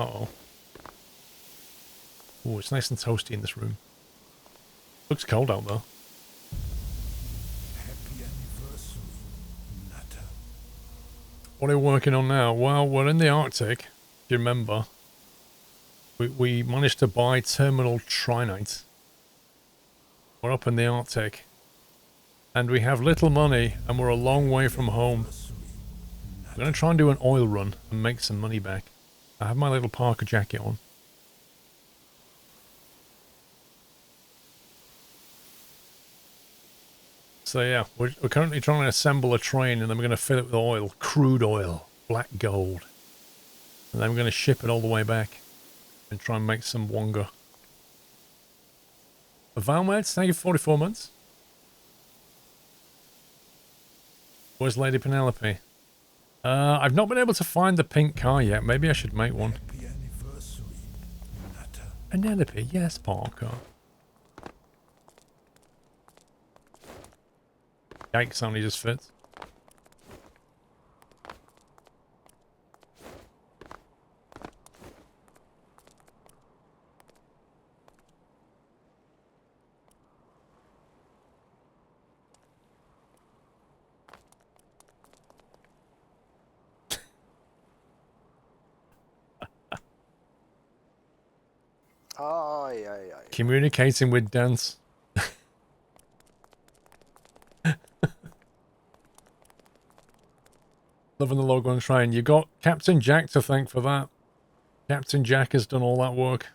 Uh-oh. Oh, it's nice and toasty in this room. Looks cold out though. Happy anniversary, Nutter. What are we working on now? Well, we're in the Arctic. Do you remember? We managed to buy terminal trinite. We're up in the Arctic. And we have little money, and we're a long way from home. I'm going to try and do an oil run and make some money back. I have my little Parker jacket on. So yeah, we're currently trying to assemble a train, and then we're going to fill it with oil. Crude oil. Black gold. And then we're going to ship it all the way back. And try and make some wonga. Valmeds, thank you for 44 months. Where's Lady Penelope? I've not been able to find the pink car yet. Maybe I should make one. Happy anniversary, Nutter. Penelope, yes, Parker. Yikes, only just fits. Aye, aye, aye. Communicating with dance. Loving the logo on the train. You got Captain Jack to thank for that. Captain Jack has done all that work.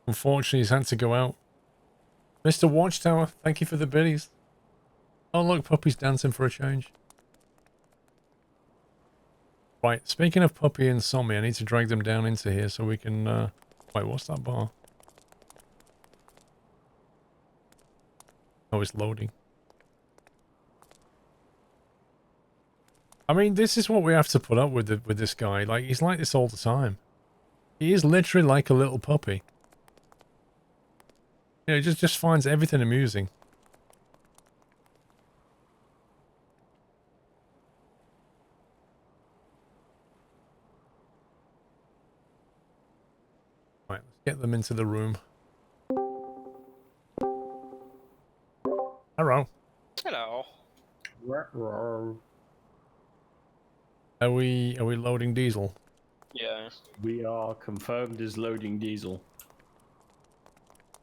Unfortunately, he's had to go out. Mr. Watchtower, thank you for the biddies. Oh look, Puppy's dancing for a change. Right, speaking of Puppy and Sommy, I need to drag them down into here so we can... Wait, what's that bar? Oh, it's loading. I mean, this is what we have to put up with this guy. Like, he's like this all the time. He is literally like a little puppy. You know, he just finds everything amusing. Right, let's get them into the room. Hello. Hello. Are we loading diesel? Yeah. We are confirmed as loading diesel.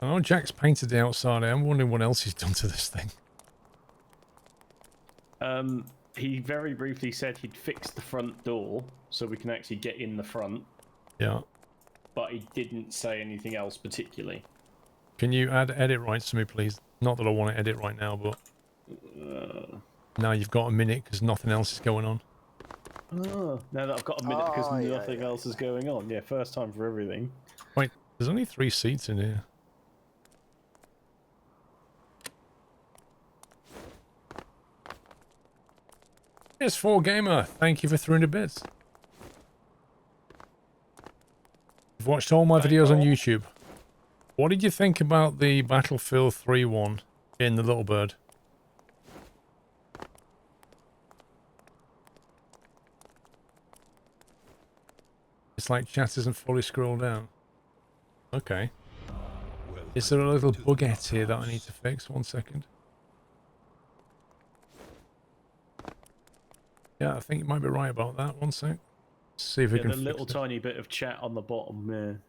Oh, Jack's painted the outside. I'm wondering what else he's done to this thing. He very briefly said he'd fix the front door so we can actually get in the front. Yeah. But he didn't say anything else particularly. Can you add edit rights to me, please? Not that I want to edit right now, but... now you've got a minute because nothing else is going on. Oh, now that I've got a minute because nothing else is going on. Yeah, first time for everything. Wait, there's only 3 seats in here. PS4 Gamer, thank you for 300 bits. You've watched all my videos on YouTube. What did you think about the Battlefield 3 one in the Little Bird? It's like chat isn't fully scrolled down. Okay. Is there a little bugette here that I need to fix? 1 second. Yeah, I think you might be right about that. 1 sec. See if we can the fix little it. tiny bit of chat on the bottom there.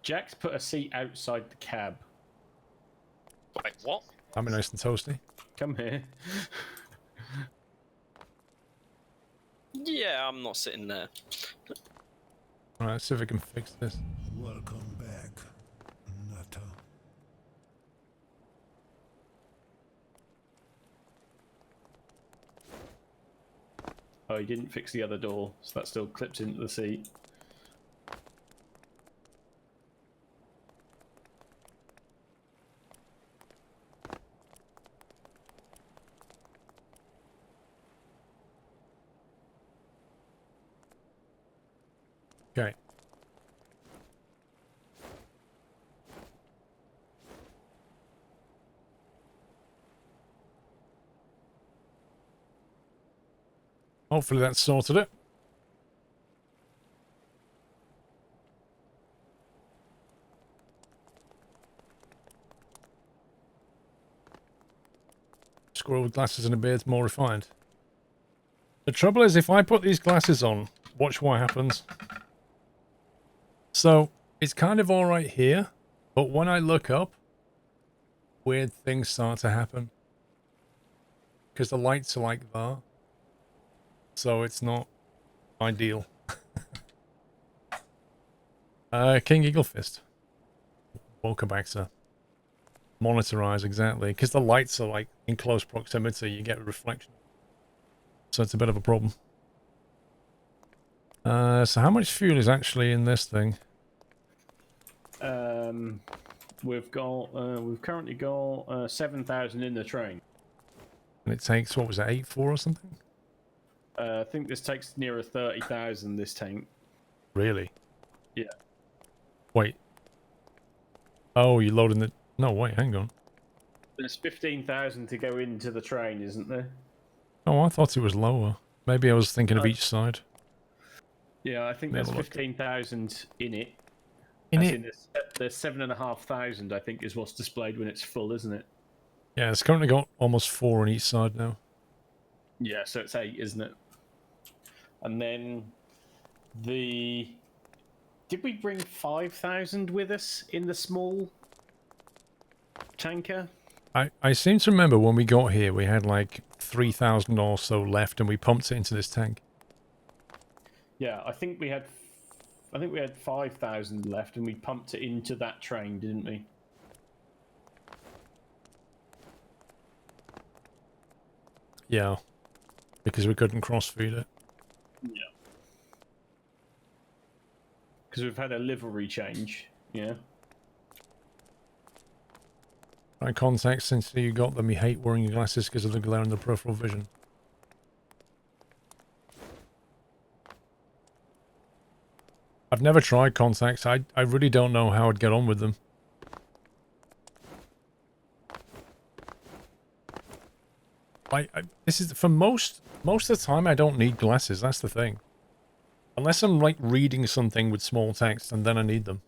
Jack's put a seat outside the cab. Wait, what? That'd be nice and toasty. Come here. Yeah, I'm not sitting there. Alright, let's see if we can fix this. Welcome back, Nutter. Oh, he didn't fix the other door, so that still clips into the seat. Okay. Hopefully that sorted it. Squirrel with glasses and a beard's more refined. The trouble is, if I put these glasses on, watch what happens. So, it's kind of alright here, but when I look up, weird things start to happen. Because the lights are like that. So it's not ideal. King Eagle Fist. Welcome back, sir. Monitorize, exactly. Because the lights are like in close proximity, you get a reflection. So it's a bit of a problem. So how much fuel is actually in this thing? We've currently got 7,000 in the train. And it takes, what was it, 8.4 or something? I think this takes nearer 30,000, this tank. Really? Yeah. Wait. Oh, you're loading the... No, wait, hang on. There's 15,000 to go into the train, isn't there? Oh, I thought it was lower. Maybe I was thinking of each side. Yeah, I think Never there's looked. 15,000 in it. In As it? in there's 7,500, I think, is what's displayed when it's full, isn't it? Yeah, it's currently got almost 4 on each side now. Yeah, so it's 8, isn't it? And then the... Did we bring 5,000 with us in the small tanker? I seem to remember when we got here, we had like 3,000 or so left, and we pumped it into this tank. Yeah, I think we had 5,000 left, and we pumped it into that train, didn't we? Yeah, because we couldn't cross-feed it. Yeah. Because we've had a livery change, yeah. Eye contacts, since you got them, you hate wearing your glasses because of the glare in the peripheral vision. I've never tried contacts. I really don't know how I'd get on with them. This is for most of the time I don't need glasses. That's the thing. Unless I'm like reading something with small text, and then I need them.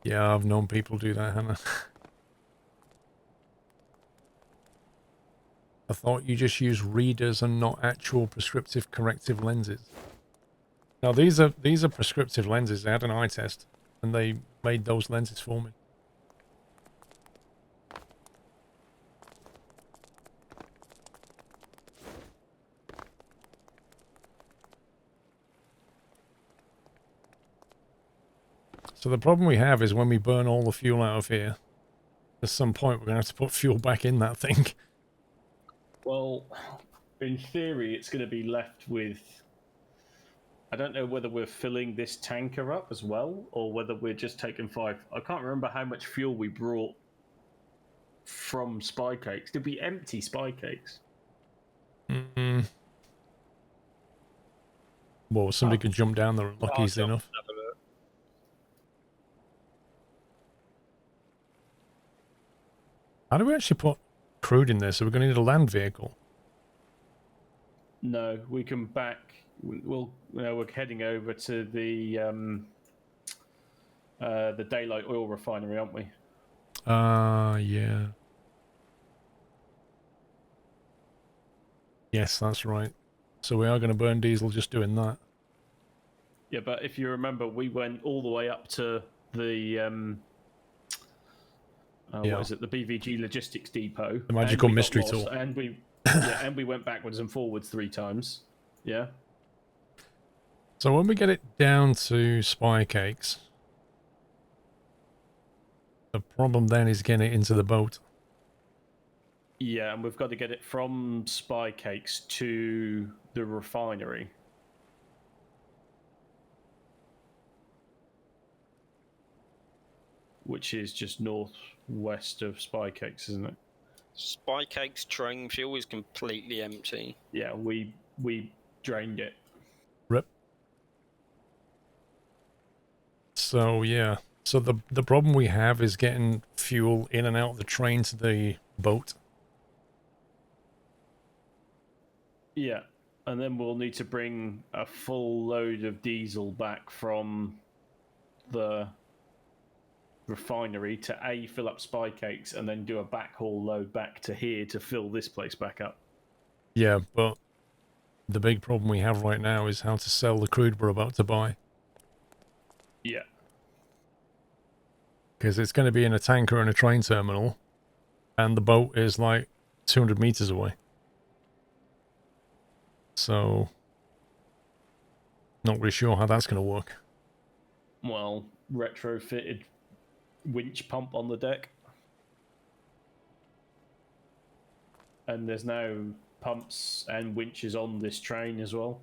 Yeah, I've known people do that, Hannah. I thought you just use readers and not actual prescriptive corrective lenses. Now these are prescriptive lenses. They had an eye test, and they made those lenses for me. So the problem we have is when we burn all the fuel out of here, at some point we're going to have to put fuel back in that thing. Well, in theory, it's going to be left with... I don't know whether we're filling this tanker up as well, or whether we're just taking 5... I can't remember how much fuel we brought from Spy Cakes. Did we empty Spy Cakes? Mm-mm. Well, somebody could jump down there lucky easily enough. How do we actually put crude in there? So we're going to need a land vehicle. No, we can back... we're heading over to the Daylight Oil Refinery, aren't we? Yeah. Yes, that's right. So we are going to burn diesel just doing that. Yeah, but if you remember, we went all the way up to the... Yeah. What is it? The BVG Logistics Depot. The magical and we got mystery lost, tour. And we, yeah, and we went backwards and forwards 3 times. Yeah. So when we get it down to Spy Cakes, the problem then is getting it into the boat. Yeah, and we've got to get it from Spy Cakes to the refinery. Which is just northwest of Spy Cakes, isn't it? Spy Cake's train fuel is completely empty. Yeah, we drained it. Rip. So yeah. So the problem we have is getting fuel in and out of the train to the boat. Yeah, and then we'll need to bring a full load of diesel back from the refinery to A, fill up spy cakes, and then do a backhaul load back to here to fill this place back up. Yeah, but the big problem we have right now is how to sell the crude we're about to buy. Yeah. Because it's going to be in a tanker in a train terminal, and the boat is like 200 meters away. So, not really sure how that's going to work. Well, retrofitted winch pump on the deck. And there's now pumps and winches on this train as well.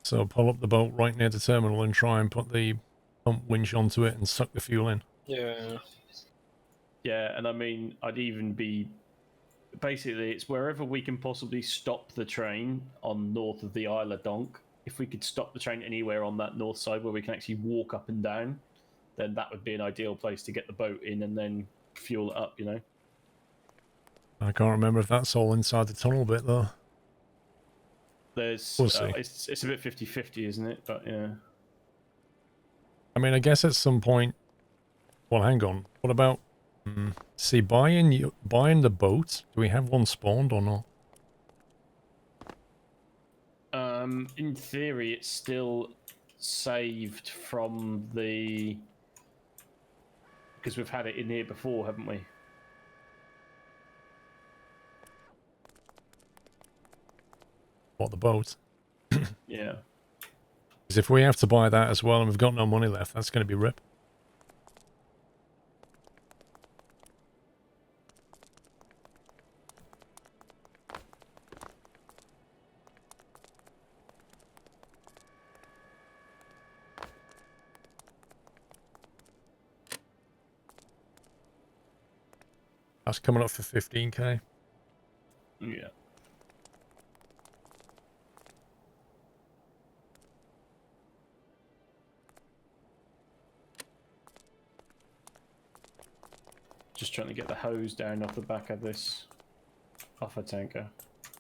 So pull up the boat right near the terminal and try and put the pump winch onto it and suck the fuel in. Yeah. Yeah, and I mean, I'd even be... Basically, it's wherever we can possibly stop the train on north of the Isle of Donk. If we could stop the train anywhere on that north side where we can actually walk up and down, then that would be an ideal place to get the boat in and then fuel it up, you know? I can't remember if that's all inside the tunnel bit, though. There's... We'll see. It's a bit 50-50, isn't it? But, yeah. I mean, I guess at some point... Well, hang on. What about... See, buying the boat, do we have one spawned or not? In theory, it's still saved from the... Because we've had it in here before, haven't we? What, the boat? Yeah. Because if we have to buy that as well and we've got no money left, that's going to be rip. That's coming up for 15k. Yeah. Just trying to get the hose down off the back of this offer tanker.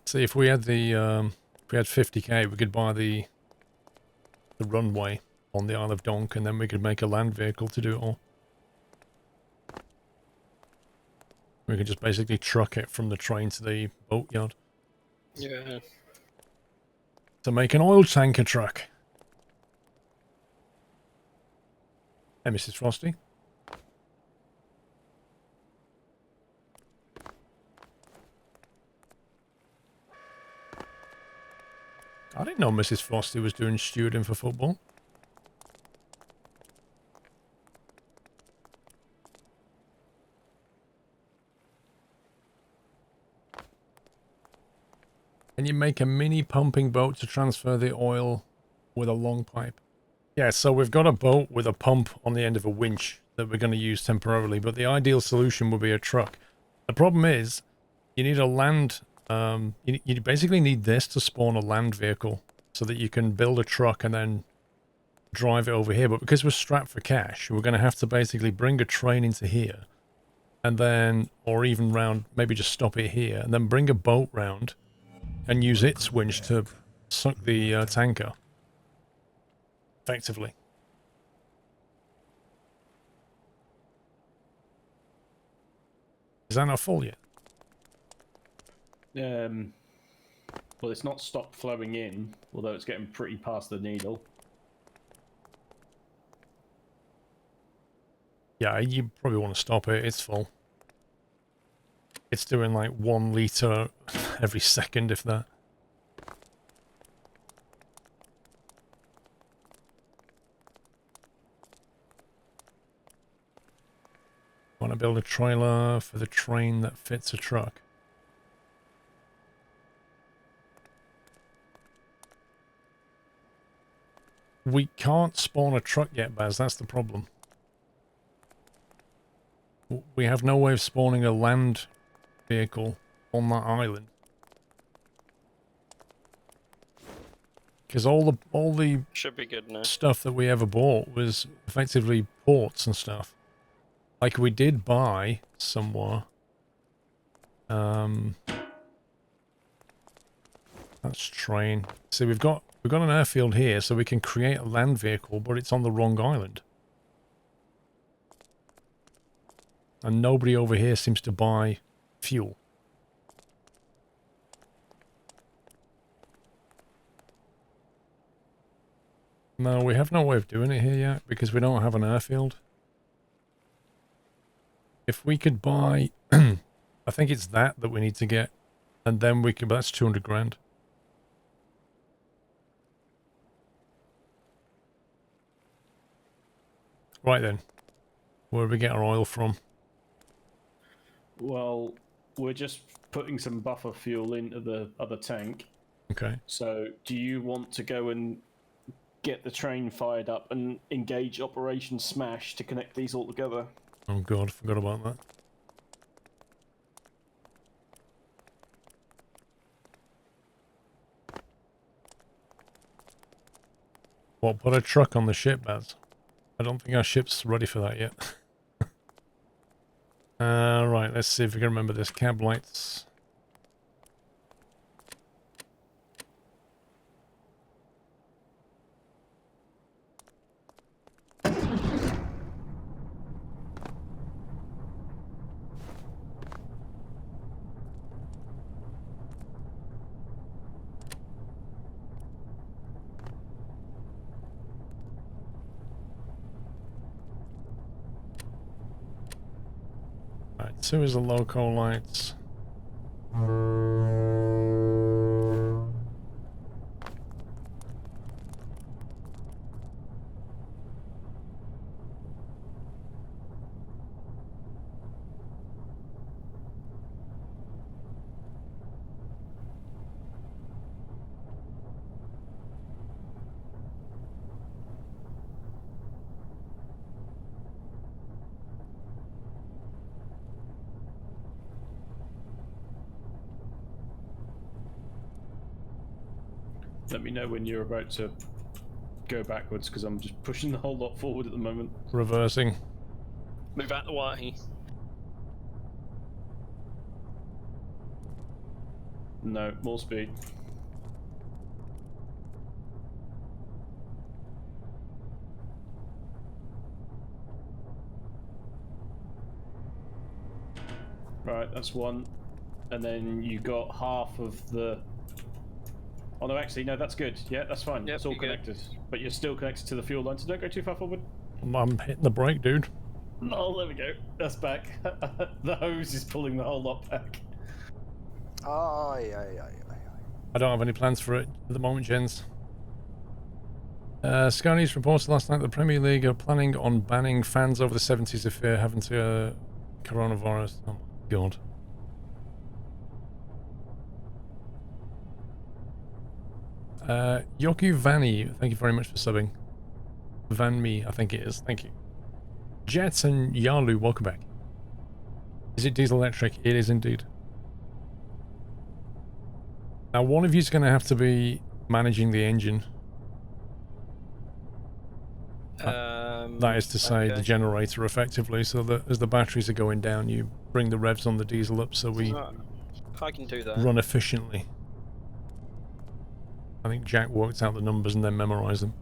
See, if we had the if we had 50k, we could buy the runway on the Isle of Donk, and then we could make a land vehicle to do it all. We could just basically truck it from the train to the boatyard Yeah. to make an oil tanker truck. Hey, Mrs. Frosty. I didn't know Mrs. Frosty was doing stewarding for football. Can you make a mini pumping boat to transfer the oil with a long pipe? Yeah, so we've got a boat with a pump on the end of a winch that we're going to use temporarily, but the ideal solution would be a truck. The problem is, you need a land... you basically need this to spawn a land vehicle so that you can build a truck and then drive it over here. But because we're strapped for cash, we're going to have to basically bring a train into here and then, or even round, maybe just stop it here and then bring a boat round and use its winch to suck the tanker effectively. Is that not full yet? Well, it's not stopped flowing in, although it's getting pretty past the needle. Yeah, you probably want to stop it. It's full. It's doing like 1 litre every second, if that. Want to build a trailer for the train that fits a truck. We can't spawn a truck yet, Baz. That's the problem. We have no way of spawning a land vehicle on that island. Because all the Should be good now. stuff that we ever bought was effectively ports and stuff. Like we did buy somewhere. That's train. See, we've got an airfield here, so we can create a land vehicle, but it's on the wrong island. And nobody over here seems to buy fuel. No, we have no way of doing it here yet because we don't have an airfield. If we could buy, I think it's that we need to get, and then we can, but that's 200 grand. Right then, where do we get our oil from? Well, we're just putting some buffer fuel into the other tank. Okay. So, do you want to go and get the train fired up and engage Operation Smash to connect these all together? Oh god, forgot about that. What, put a truck on the ship, Baz? I don't think our ship's ready for that yet. Right, let's see if we can remember this. Cab lights. Right, 2 is the loco lights. Let me know when you're about to go backwards, because I'm just pushing the whole lot forward at the moment. Reversing. Move out the way. No, more speed. Right, that's one. And then you got half of the... Oh no, actually, no, that's good. Yeah, that's fine. Yep, it's all you're good. connected. But you're still connected to the fuel line, so don't go too far forward. I'm hitting the brake, dude. Oh, there we go. That's back. The hose is pulling the whole lot back. Aye, aye, aye, aye. I don't have any plans for it at the moment, gents. Sky News reported last night the Premier League are planning on banning fans over the 70s if they're having to coronavirus. Oh my god. Yoku Vanny, thank you very much for subbing. Van Me, I think it is. Thank you. Jets and Yalu, welcome back. Is it diesel electric? It is indeed. Now, one of you is going to have to be managing the engine. That is to say, the generator, effectively, so that as the batteries are going down, you bring the revs on the diesel up so we I can do that. run efficiently. I think Jack worked out the numbers and then memorized them.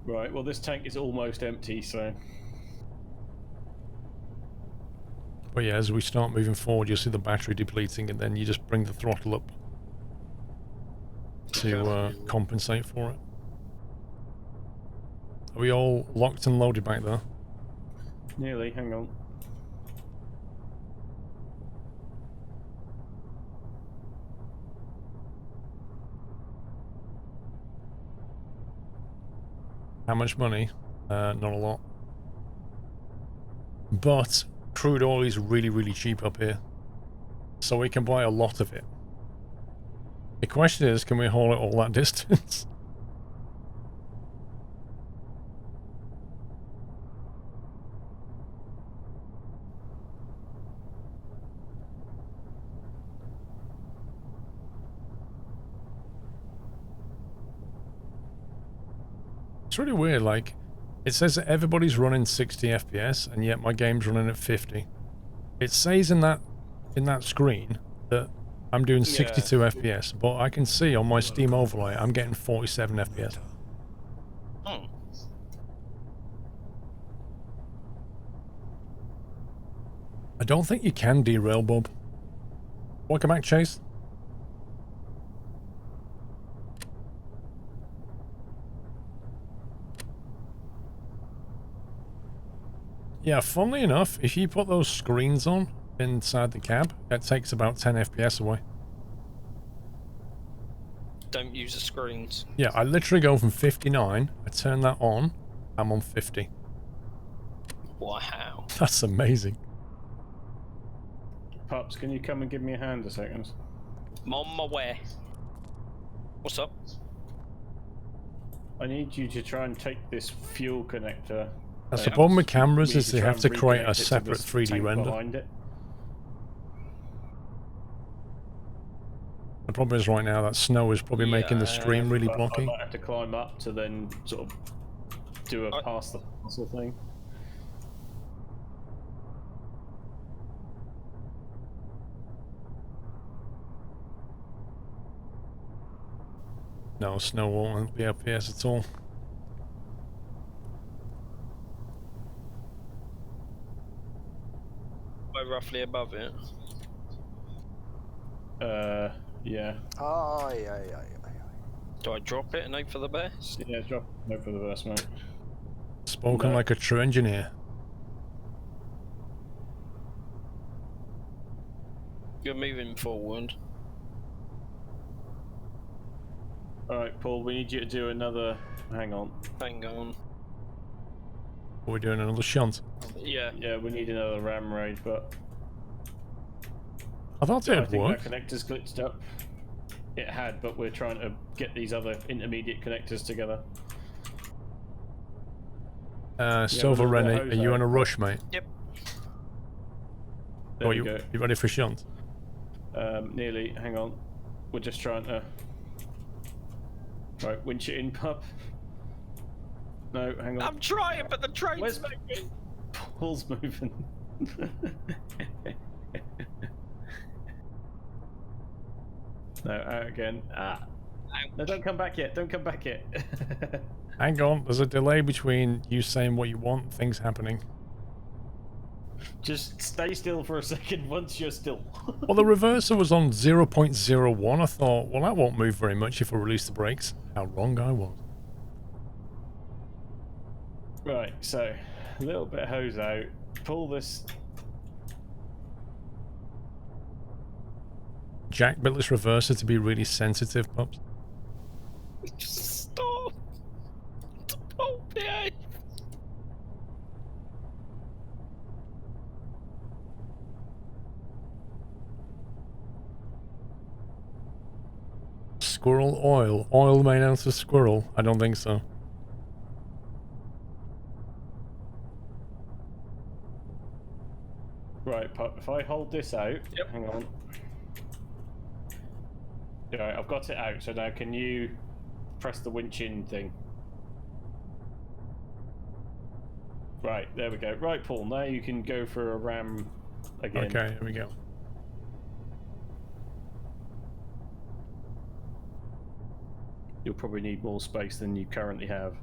Right, well, this tank is almost empty, so... But yeah, as we start moving forward, you'll see the battery depleting, and then you just bring the throttle up to compensate for it. Are we all locked and loaded back there? Nearly, hang on. How much money? Not a lot. But crude oil is really, really cheap up here. So we can buy a lot of it. The question is, can we haul it all that distance? It's really weird, like, it says that everybody's running 60 FPS, and yet my game's running at 50. It says in that screen that I'm doing 62 FPS, but I can see on my Steam overlay I'm getting 47 FPS. Oh. I don't think you can derail, Bob. Welcome back, Chase. Yeah, funnily enough, if you put those screens on inside the cab, that takes about 10 FPS away. Don't use the screens. Yeah, I literally go from 59, I turn that on, I'm on 50. Wow. That's amazing. Pups, can you come and give me a hand a second? I'm on my way. What's up? I need you to try and take this fuel connector. That's the problem with cameras, We is need they try have to and create reconnect a it to separate this 3D tank render. behind it. The problem is right now that snow is probably making the stream really I blocky. might have to climb up to then sort of do a past the puzzle thing. No, snow won't be FPS at all. We're roughly above it. Yeah. Aye, aye, aye, aye. Do I drop it and hope for the best? Yeah, drop no for the verse, mate. Spoken like a true engineer. You're moving forward. Alright, Paul, we need you to do another... Hang on. Hang on. We're doing another shunt. Yeah. Yeah, we need another RAM raid, but... I thought I it'd think work. that connector's glitched up. It had, but we're trying to get these other intermediate connectors together. Silver we'll Rennie, hose are you out. on a rush, mate? Yep. There we you go. You ready for shunt? Nearly. Hang on. We're just trying to... Right, winch it in, pup. No, hang on. I'm trying, but the train's Where's moving. Paul's moving. No, out again. Ah. No, don't come back yet. Don't come back yet. Hang on, there's a delay between you saying what you want and things happening. Just stay still for a second once you're still. Well, the reverser was on 0.01. I thought, well, that won't move very much if I release the brakes. How wrong I was. Right, so a little bit of hose out. Pull this. Jack built this reverser to be really sensitive, pups. Just stop. Don't behave. Squirrel oil. Oil made out of squirrel? I don't think so. Right, pup, if I hold this out. Yep. Hang on. Alright, I've got it out, so now can you press the winch in thing? Right, there we go. Right, Paul, now you can go for a ram again. Okay, here we go. You'll probably need more space than you currently have.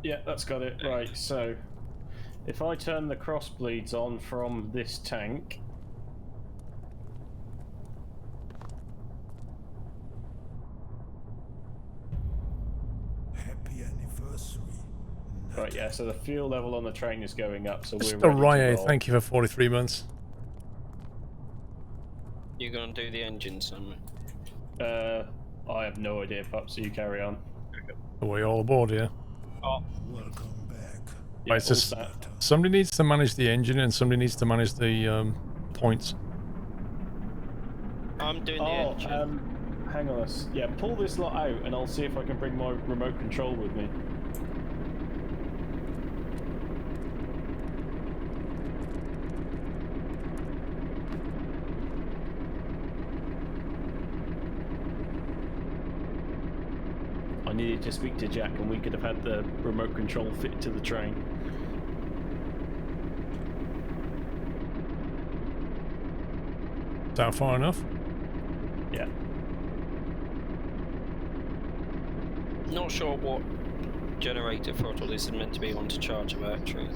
Yeah, that's got it. Right, so if I turn the crossbleeds on from this tank, Happy anniversary. right, yeah, so the fuel level on the train is going up, so we're Mr. ready to Rye, roll. thank you for 43 months. You're gonna do the engine, son. I have no idea, pup, so you carry on. Are we all aboard here? Oh, Welcome back. Yeah, Right, so all set. somebody needs to manage the engine and somebody needs to manage the points. I'm doing the Oh, engine. hang on. Yeah, pull this lot out, and I'll see if I can bring my remote control with me. I needed to speak to Jack, and we could have had the remote control fitted to the train. Is that far enough? Yeah. Not sure what generator throttle this is meant to be on to charge a battery.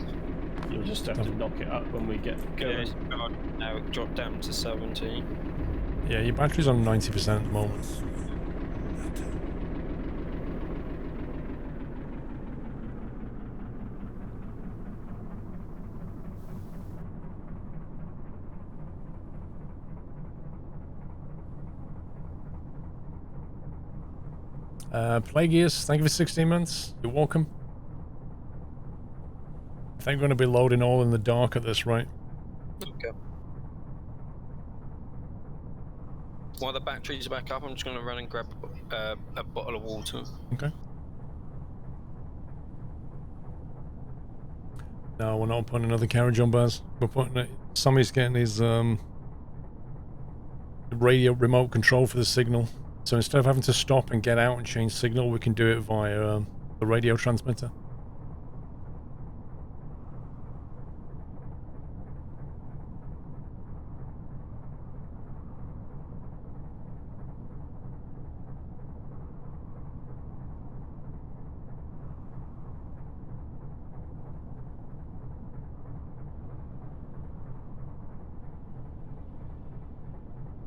You'll just have to knock it up when we get going. Yes, now it dropped down to 70. Yeah, your battery's on 90% at the moment. Matter. Plagueus, thank you for 16 months. You're welcome. I think we're going to be loading all in the dark at this rate. Okay. While the batteries are back up, I'm just going to run and grab a bottle of water. Okay. No, we're not putting another carriage on, Baz. We're putting it. Somebody's getting his radio remote control for the signal. So instead of having to stop and get out and change signal, we can do it via the radio transmitter.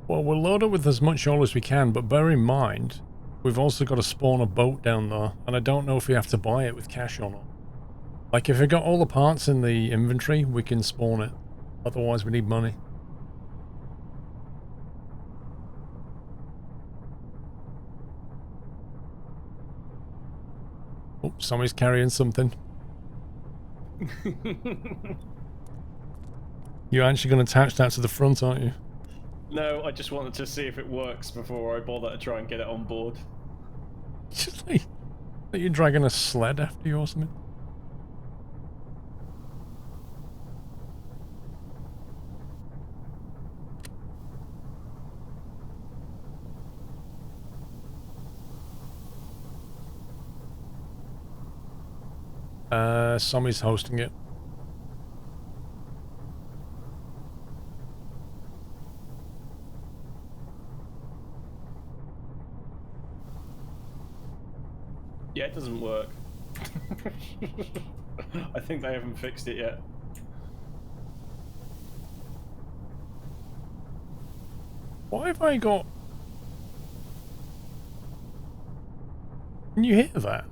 Well, we'll load it with as much oil as we can, but bear in mind, we've also got to spawn a boat down there, and I don't know if we have to buy it with cash or not. Like, if we got all the parts in the inventory, we can spawn it. Otherwise, we need money. Oh, somebody's carrying something. You're actually going to attach that to the front, aren't you? No, I just wanted to see if it works before I bother to try and get it on board. Just like you're dragging a sled after you or something. Somebody's hosting it. Yeah, it doesn't work. I think they haven't fixed it yet. Why have I got... Can you hear that?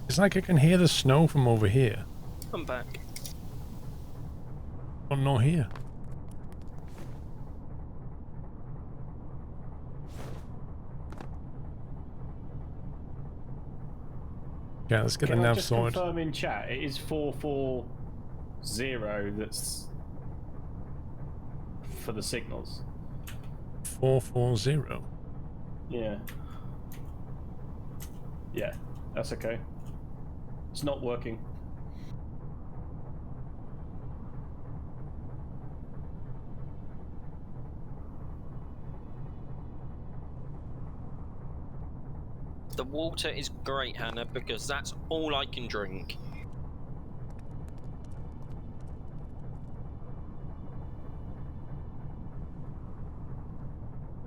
It's like I can hear the snow from over here. I'm back. But not here. Yeah, let's get the nav sorted. Can I just confirm in chat, it is 440 that's for the signals. 440. Yeah. Yeah, that's okay. It's not working. The water is great, Hannah, because that's all I can drink.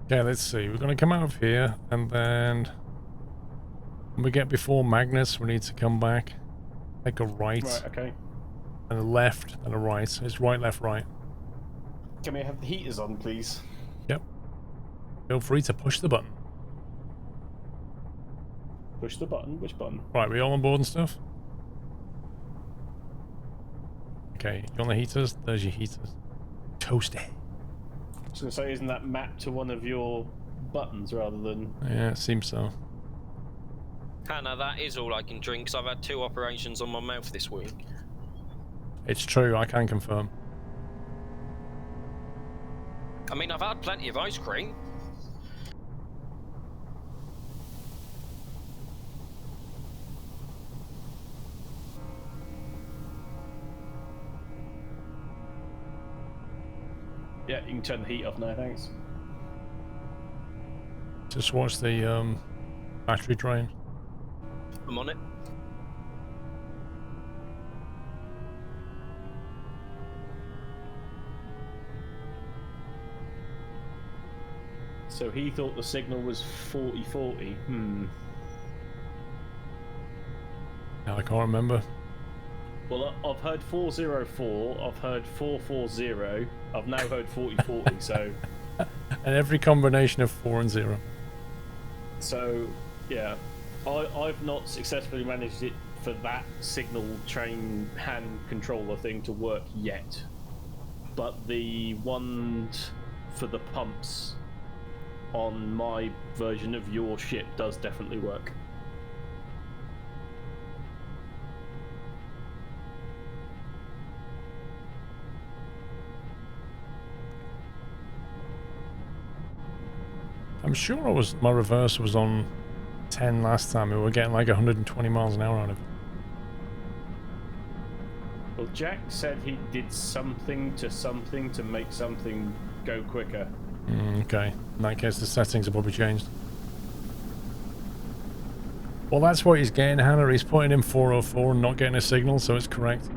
Okay, let's see. We're going to come out of here, and then when we get before Magnus, we need to come back. Take a right. Right, okay. And a left, and a right. It's right, left, right. Can we have the heaters on, please? Yep. Feel free to push the button. Push the button? Which button? Right, we all on board and stuff? Okay, you on the heaters? There's your heaters. Toasty. I was going to say, isn't that mapped to one of your buttons rather than... Yeah, it seems so. Hannah, that is all I can drink, because I've had 2 operations on my mouth this week. It's true, I can confirm. I mean, I've had plenty of ice cream. Yeah, you can turn the heat off now, thanks. Just watch the battery drain. I'm on it. So he thought the signal was 40-40. Yeah, I can't remember. Well, I've heard 404, I've heard 440, I've now heard 40-40, so... And every combination of 4 and 0. So, yeah. I've not successfully managed it for that signal train hand controller thing to work yet. But the ones for the pumps on my version of your ship does definitely work. I'm sure my reverse was on 10 last time. We were getting like 120 miles an hour out of it. Well, Jack said he did something to make something go quicker. Okay. In that case, the settings are probably changed. Well, that's what he's getting, Hannah. He's putting in 404 and not getting a signal, so it's correct.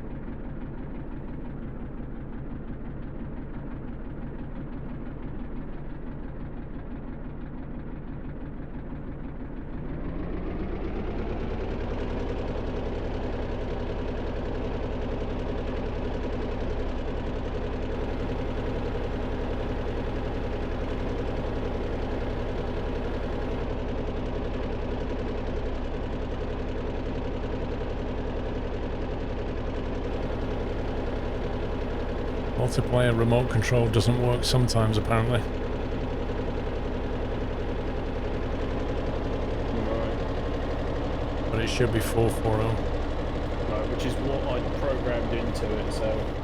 Multiplayer remote control doesn't work sometimes, apparently. Right. But it should be 440. Right, which is what I programmed into it, so...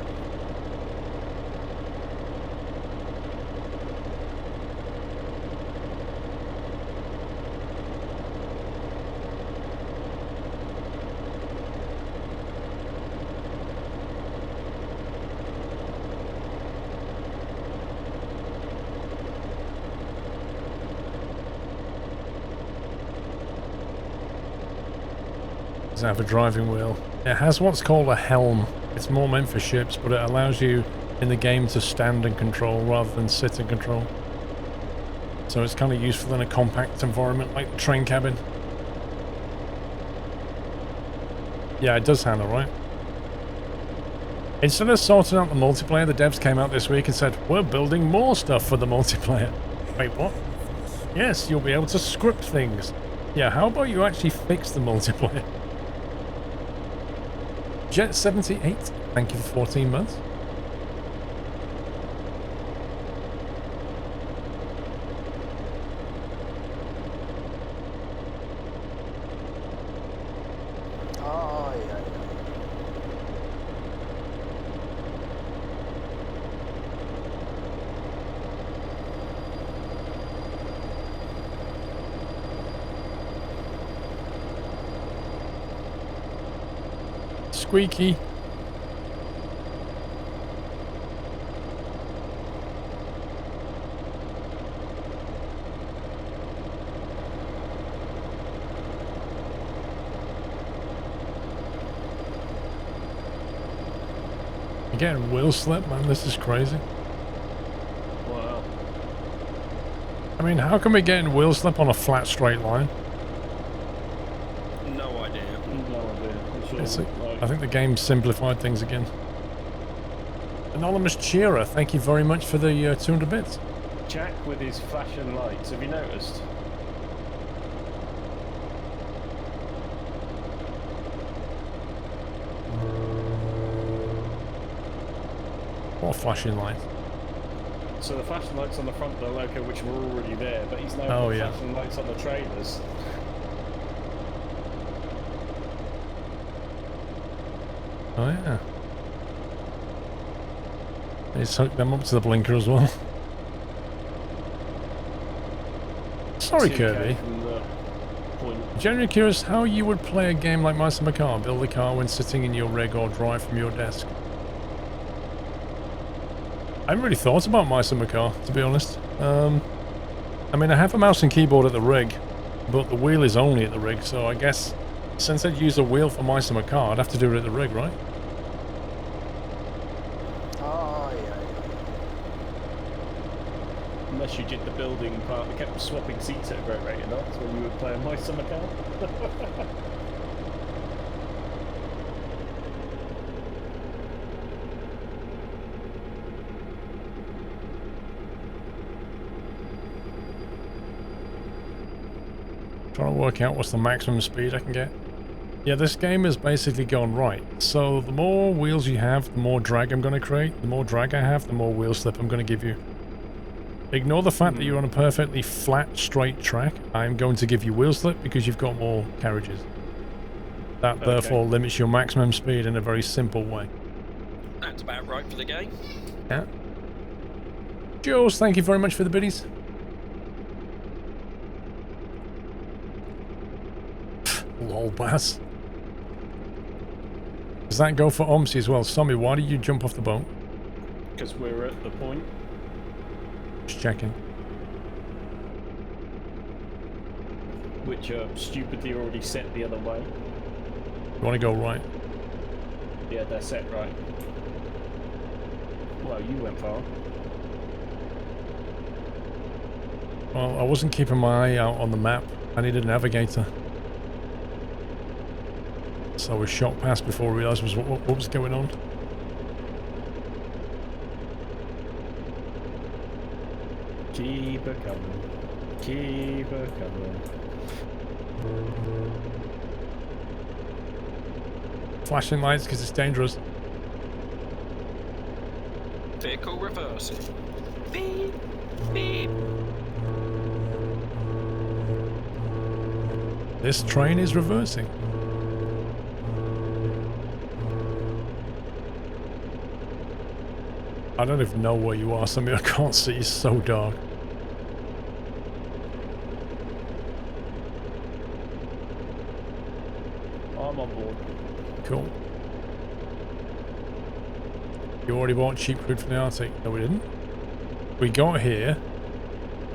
Does it have a driving wheel? It has what's called a helm. It's more meant for ships, but it allows you in the game to stand and control rather than sit and control. So it's kind of useful in a compact environment like the train cabin. Yeah, it does handle, right? Instead of sorting out the multiplayer, the devs came out this week and said, we're building more stuff for the multiplayer. Wait, what? Yes, you'll be able to script things. Yeah, how about you actually fix the multiplayer? Jet78, thank you for 14 months. Oh, yeah. Squeaky. You're getting wheel slip, man. This is crazy. Wow. I mean, how can we get in wheel slip on a flat straight line? No idea. No idea. It's all, like... I think the game simplified things again. Anonymous Cheerer, thank you very much for the 200 bits. Jack with his flashing lights, have you noticed? What flashing lights? So the flashing lights on the front of the loco, which were already there, but he's now put flashing lights on the trailers. Oh yeah. He's hooked them up to the blinker as well. Sorry, 2K Kirby. from the point. Genuinely curious how you would play a game like Mice and Car, build a car when sitting in your rig or drive from your desk. I haven't really thought about Mice and Car, to be honest. I mean, I have a mouse and keyboard at the rig, but the wheel is only at the rig, so I guess since I'd use a wheel for Mice and Car, I'd have to do it at the rig, right? Oh, yeah. Unless you did the building part, we kept swapping seats at a great rate of knots when you were playing My Summer Car. Trying to work out what's the maximum speed I can get. Yeah, this game has basically gone right. So the more wheels you have, the more drag I'm going to create. The more drag I have, the more wheel slip I'm going to give you. Ignore the fact that you're on a perfectly flat, straight track. I'm going to give you wheel slip because you've got more carriages. That therefore limits your maximum speed in a very simple way. That's about right for the game. Yeah. Jules, thank you very much for the biddies. Lol, bass. Does that go for Omsi as well? Sommy, why did you jump off the boat? Because we're at the point. Just checking. Which are stupidly already set the other way. You want to go right? Yeah, they're set right. Well, you went far. Well, I wasn't keeping my eye out on the map. I needed a navigator. So I was shot past before I realised what was going on. Keep her coming. Keep her coming. Flashing lights because it's dangerous. Vehicle reversing. Beep, beep. This train is reversing. I don't even know where you are, Sammy. I can't see. It's so dark. I'm on board. Cool. You already bought cheap crude from the Arctic? No, we didn't. We got here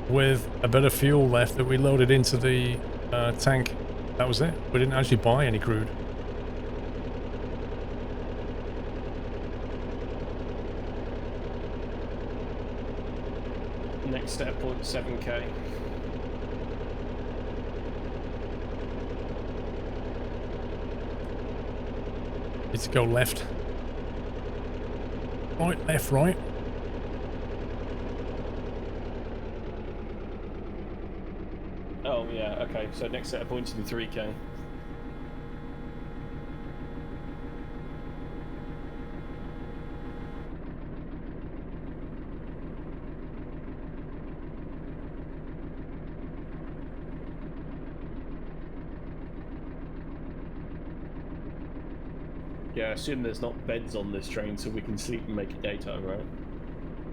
with a bit of fuel left that we loaded into the tank. That was it. We didn't actually buy any crude. Next set point 7k. Need to go left. Right, left, right. Oh yeah, okay. So next set of points in 3k. Yeah, I assume there's not beds on this train so we can sleep and make it daytime, right?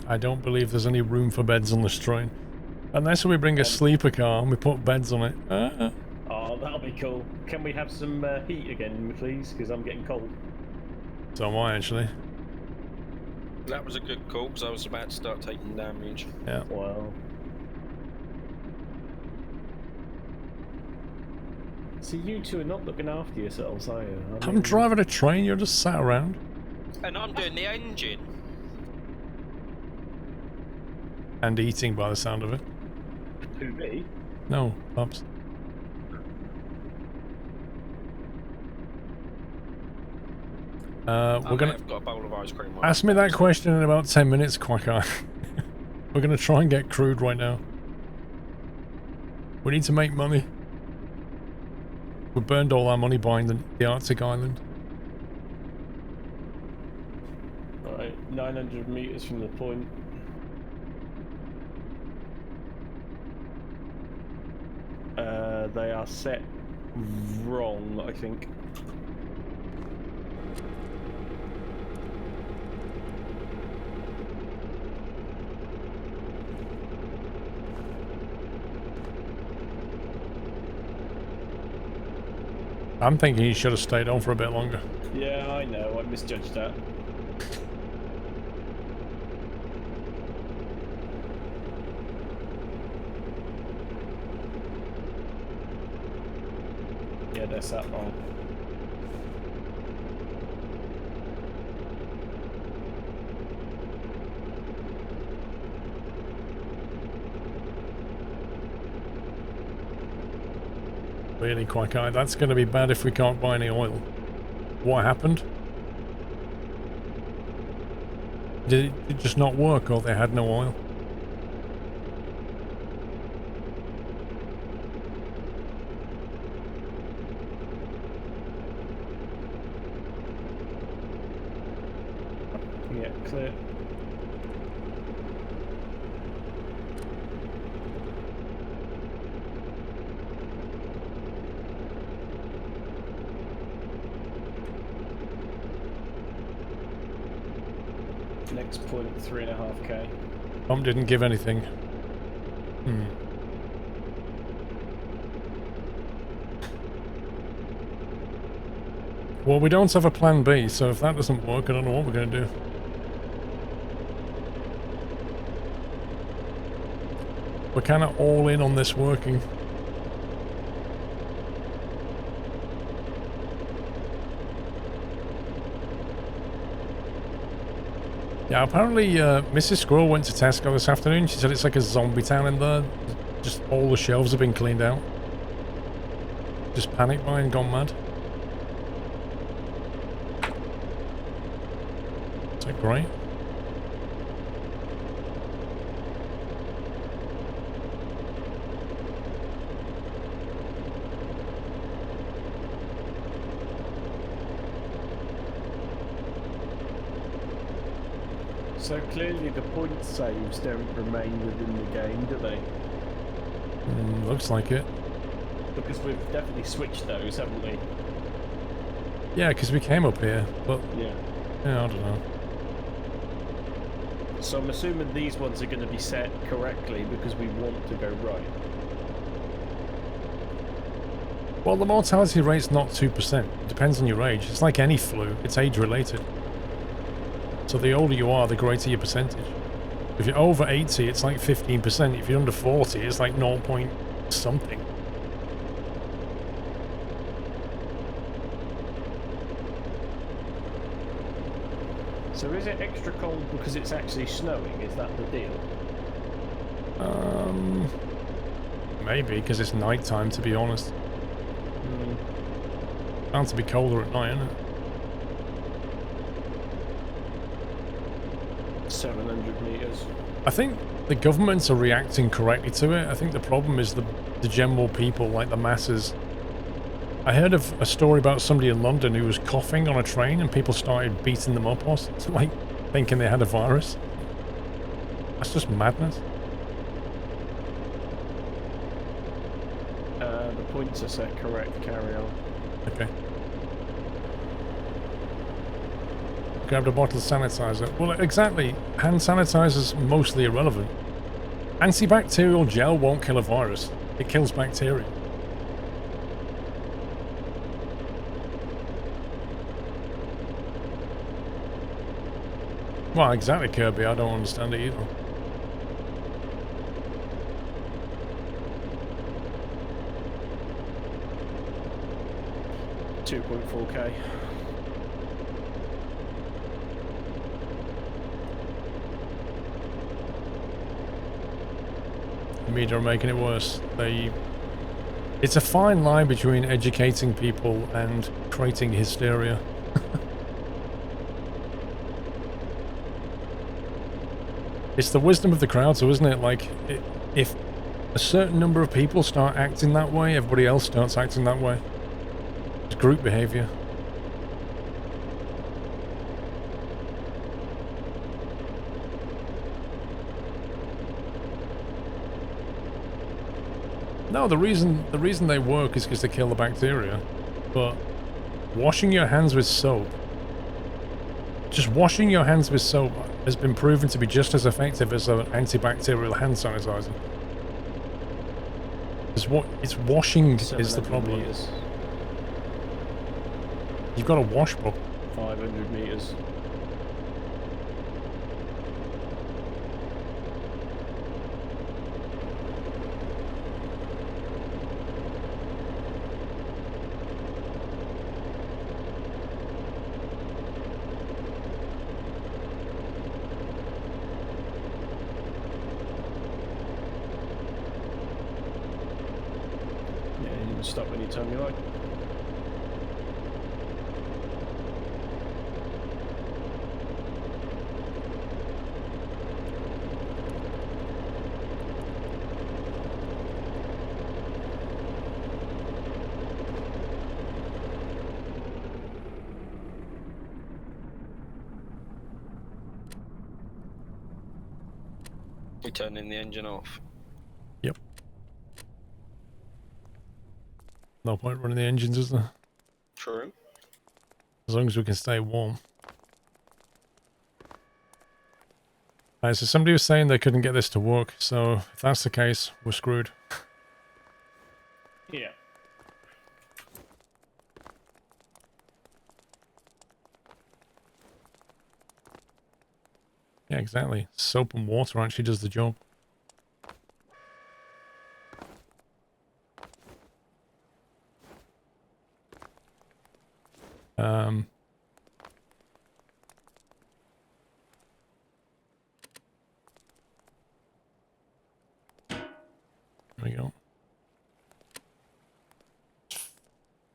I don't believe there's any room for beds on this train. Unless we bring a sleeper car and we put beds on it. Oh, that'll be cool. Can we have some heat again, please? Because I'm getting cold. So am I, actually. That was a good call because I was about to start taking damage. Yeah. Wow. See, you two are not looking after yourselves, are you? I'm driving a train, you're just sat around. And I'm doing the engine. And eating by the sound of it. Who, me? No, Pops. We're gonna... I've got a bowl of ice cream. Ask me that question in about 10 minutes, Quackeye. We're gonna try and get crude right now. We need to make money. We burned all our money buying the Arctic island. Alright, 900 meters from the point. They are set wrong, I think. I'm thinking he should have stayed on for a bit longer. Yeah, I know. I misjudged that. Yeah, that's that wrong. Really quack eye. That's going to be bad if we can't buy any oil. What happened? Did it just not work, or they had no oil? Yeah, clear. Next point, 3.5k. Tom didn't give anything. Well, we don't have a plan B, so if that doesn't work, I don't know what we're going to do. We're kind of all in on this working. Yeah, apparently Mrs. Squirrel went to Tesco this afternoon. She said it's like a zombie town in there. Just all the shelves have been cleaned out. Just panic buying, gone mad. Is that great? So clearly the point saves don't remain within the game, do they? Looks like it. Because we've definitely switched those, haven't we? Yeah, because we came up here, but Yeah. yeah, I don't know. So I'm assuming these ones are going to be set correctly because we want to go right. Well, the mortality rate's not 2%. It depends on your age. It's like any flu. It's age-related. So the older you are, the greater your percentage. If you're over 80, it's like 15%. If you're under 40, it's like 0 point something. So is it extra cold because it's actually snowing? Is that the deal? Maybe, because it's night time, to be honest. Bound to be colder at night, isn't it? 700 meters. I think the governments are reacting correctly to it. I think the problem is the general people, like the masses. I heard of a story about somebody in London who was coughing on a train and people started beating them up or something, like thinking they had a virus. That's just madness. The points are set correct, carry on. Okay. Grabbed a bottle of sanitizer. Well, exactly. Hand sanitizer's mostly irrelevant. Antibacterial gel won't kill a virus. It kills bacteria. Well, exactly, Kirby. I don't understand it either. $2.4k. The media are making it worse. It's a fine line between educating people and creating hysteria. It's the wisdom of the crowd, so isn't it? Like, if a certain number of people start acting that way, everybody else starts acting that way. It's group behavior. No, the reason they work is because they kill the bacteria. But washing your hands with soap, just washing your hands with soap has been proven to be just as effective as an antibacterial hand sanitizer. It's washing is the problem. Meters. You've got a washbook. 500 meters. Yeah, you can stop anytime you like. You're turning the engine off. Yep. No point running the engines, is there? True. As long as we can stay warm. Alright, so somebody was saying they couldn't get this to work, so if that's the case, we're screwed. Yeah. Yeah, exactly. Soap and water actually does the job. Um, there we go.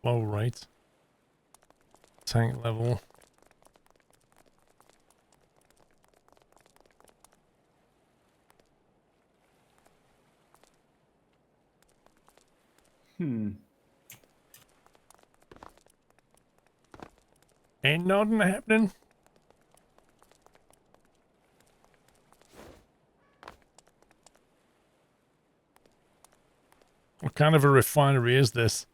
Flow rate. Tank level. Ain't nothing happening. What kind of a refinery is this?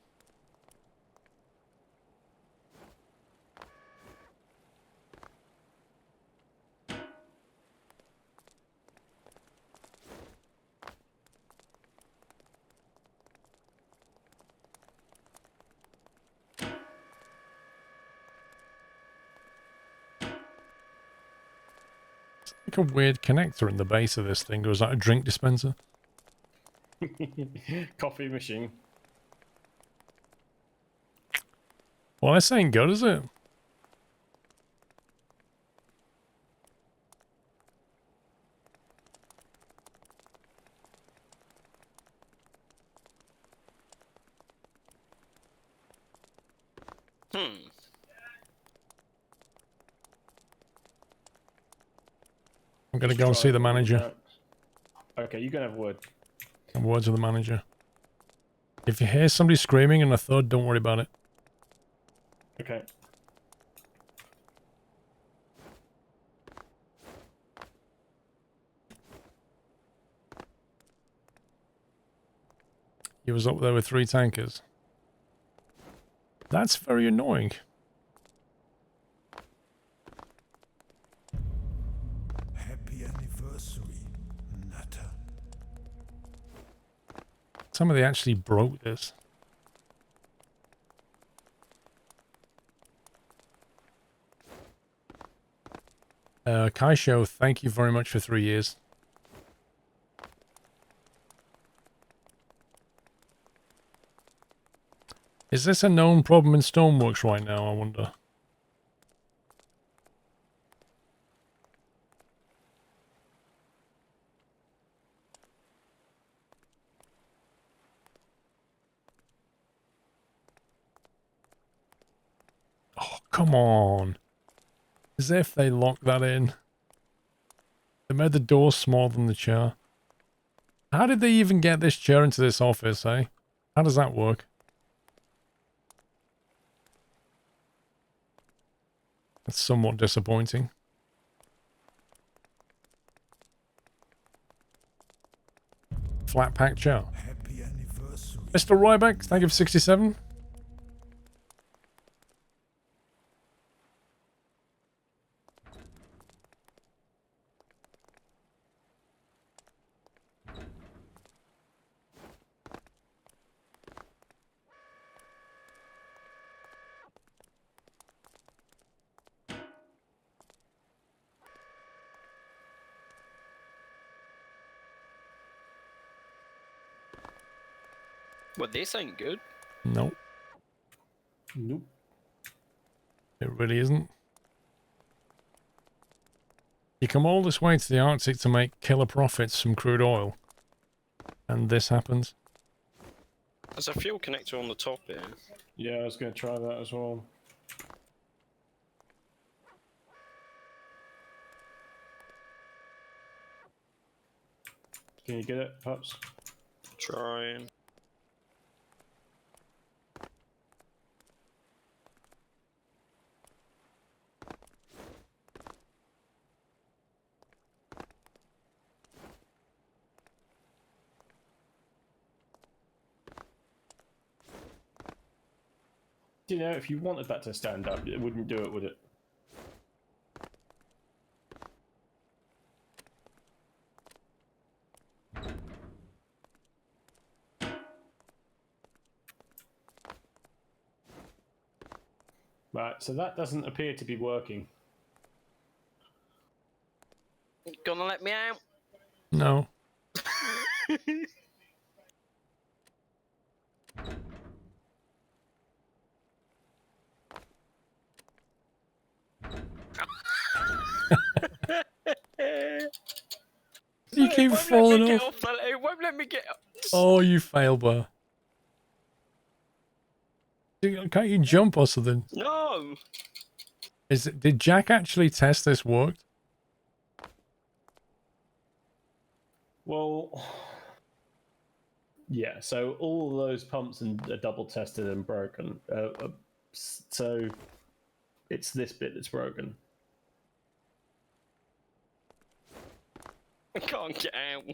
Like a weird connector in the base of this thing, or is that a drink dispenser? Coffee machine. Well, this ain't good, is it? I'm gonna go and see the manager. Okay, you can have a word. And words with the manager. If you hear somebody screaming and a thud, don't worry about it. Okay. He was up there with 3 tankers. That's very annoying. Happy anniversary, Nutter. Somebody actually broke this. Kaisho, thank you very much for 3 years. Is this a known problem in Stormworks right now, I wonder? Oh, come on. As if they locked that in. They made the door smaller than the chair. How did they even get this chair into this office, eh? How does that work? That's somewhat disappointing. Flat pack chair. Happy anniversary. Mr. Ryback, thank you for 67. Well, this ain't good. Nope, Nope. it really isn't. You come all this way to the Arctic to make killer profits from crude oil, and this happens. There's a fuel connector on the top here. Yeah, I was going to try that as well. Can you get it, perhaps? Trying. You know, if you wanted that to stand up, it wouldn't do it, would it? Right, so that doesn't appear to be working. Gonna let me out? No. You keep falling off. It won't let me get up. Oh, you fail, bar. Can't you jump or something? No. Did Jack actually test this worked? Well, yeah, so all of those pumps are double tested and broken. So it's this bit that's broken. I can't get out.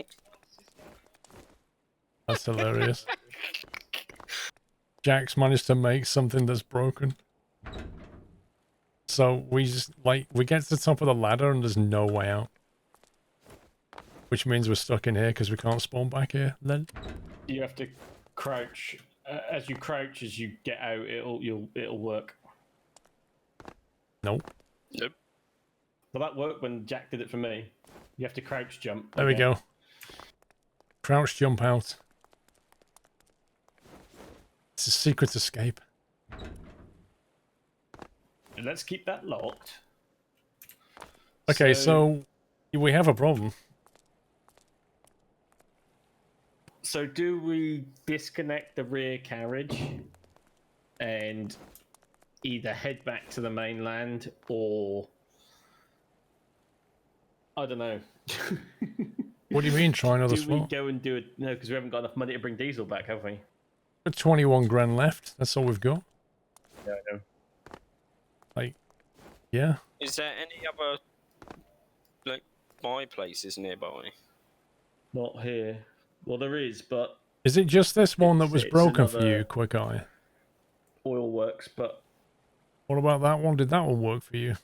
That's hilarious. Jack's managed to make something that's broken. So we just, like, we get to the top of the ladder and there's no way out. Which means we're stuck in here because we can't spawn back here then. You have to crouch. As you crouch, as you get out, it'll work. Nope. Nope. Well, that worked when Jack did it for me. You have to crouch jump. There we go. Crouch jump out. It's a secret escape. And let's keep that locked. Okay, so we have a problem. So do we disconnect the rear carriage and either head back to the mainland or I don't know. What do you mean try another Do we spot? go and do it? No, because we haven't got enough money to bring diesel back, have we? Got 21 grand left. That's all we've got. Yeah, I know. Like, yeah. Is there any other like buy places nearby? Not here. Well, there is, but Is it just this one that was It's broken for another- you, Quick Eye? oil works. But What about that one? Did that one work for you?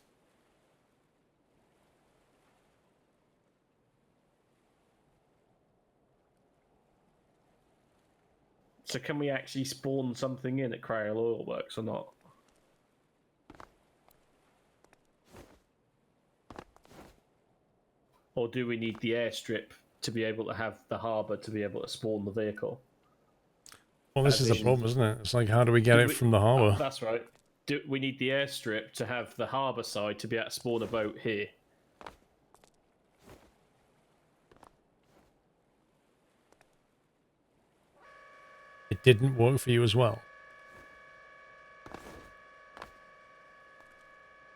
so can we actually spawn something in at Crail Oil Works or not? Or do we need the airstrip to be able to have the harbour to be able to spawn the vehicle? Well, this As is the in- problem, isn't it? It's like, how do we get Do it we- from the harbour? That's right. Do we need the airstrip to have the harbour side to be able to spawn a boat here? It didn't work for you as well.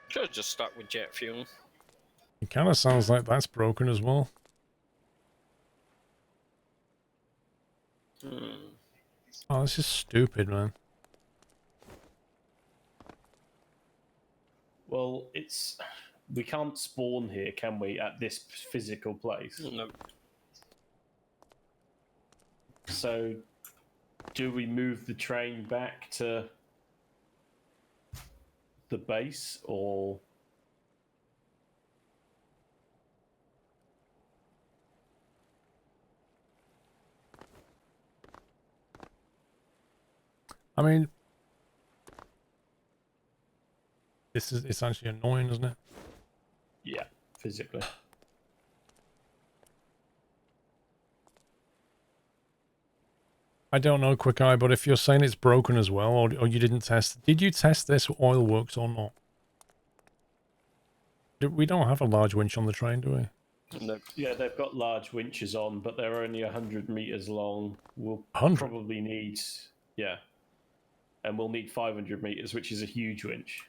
Should have just stuck with jet fuel. It kind of sounds like that's broken as well. Oh, this is stupid, man. Well, we can't spawn here, can we, at this physical place? No. So, do we move the train back to the base, or I mean, it's actually annoying, isn't it? yeah, physically? I don't know, Quick Eye, but if you're saying it's broken as well, or you didn't test... Did you test this oil works or not? We don't have a large winch on the train, do we? No. Yeah, they've got large winches on, but they're only 100 meters long. We'll 100? probably need... Yeah. And we'll need 500 meters, which is a huge winch.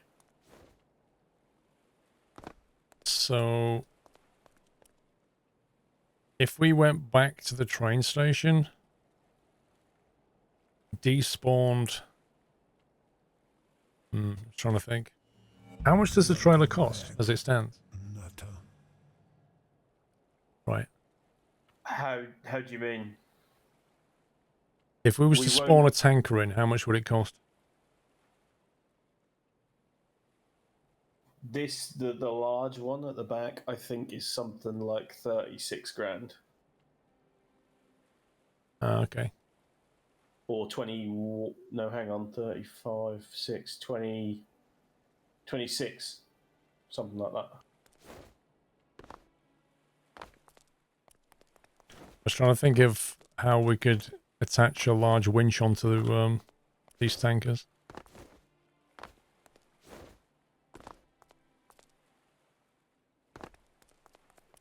So... If we went back to the train station... Despawned... trying to think. How much does the trailer cost as it stands? Nutter. Right. How do you mean? If we was We to spawn won't- a tanker in, how much would it cost? This, the large one at the back, I think is something like 36 grand. Okay. Or 20... No, hang on. 35, 6, 20... 26. Something like that. I was trying to think of how we could attach a large winch onto these tankers.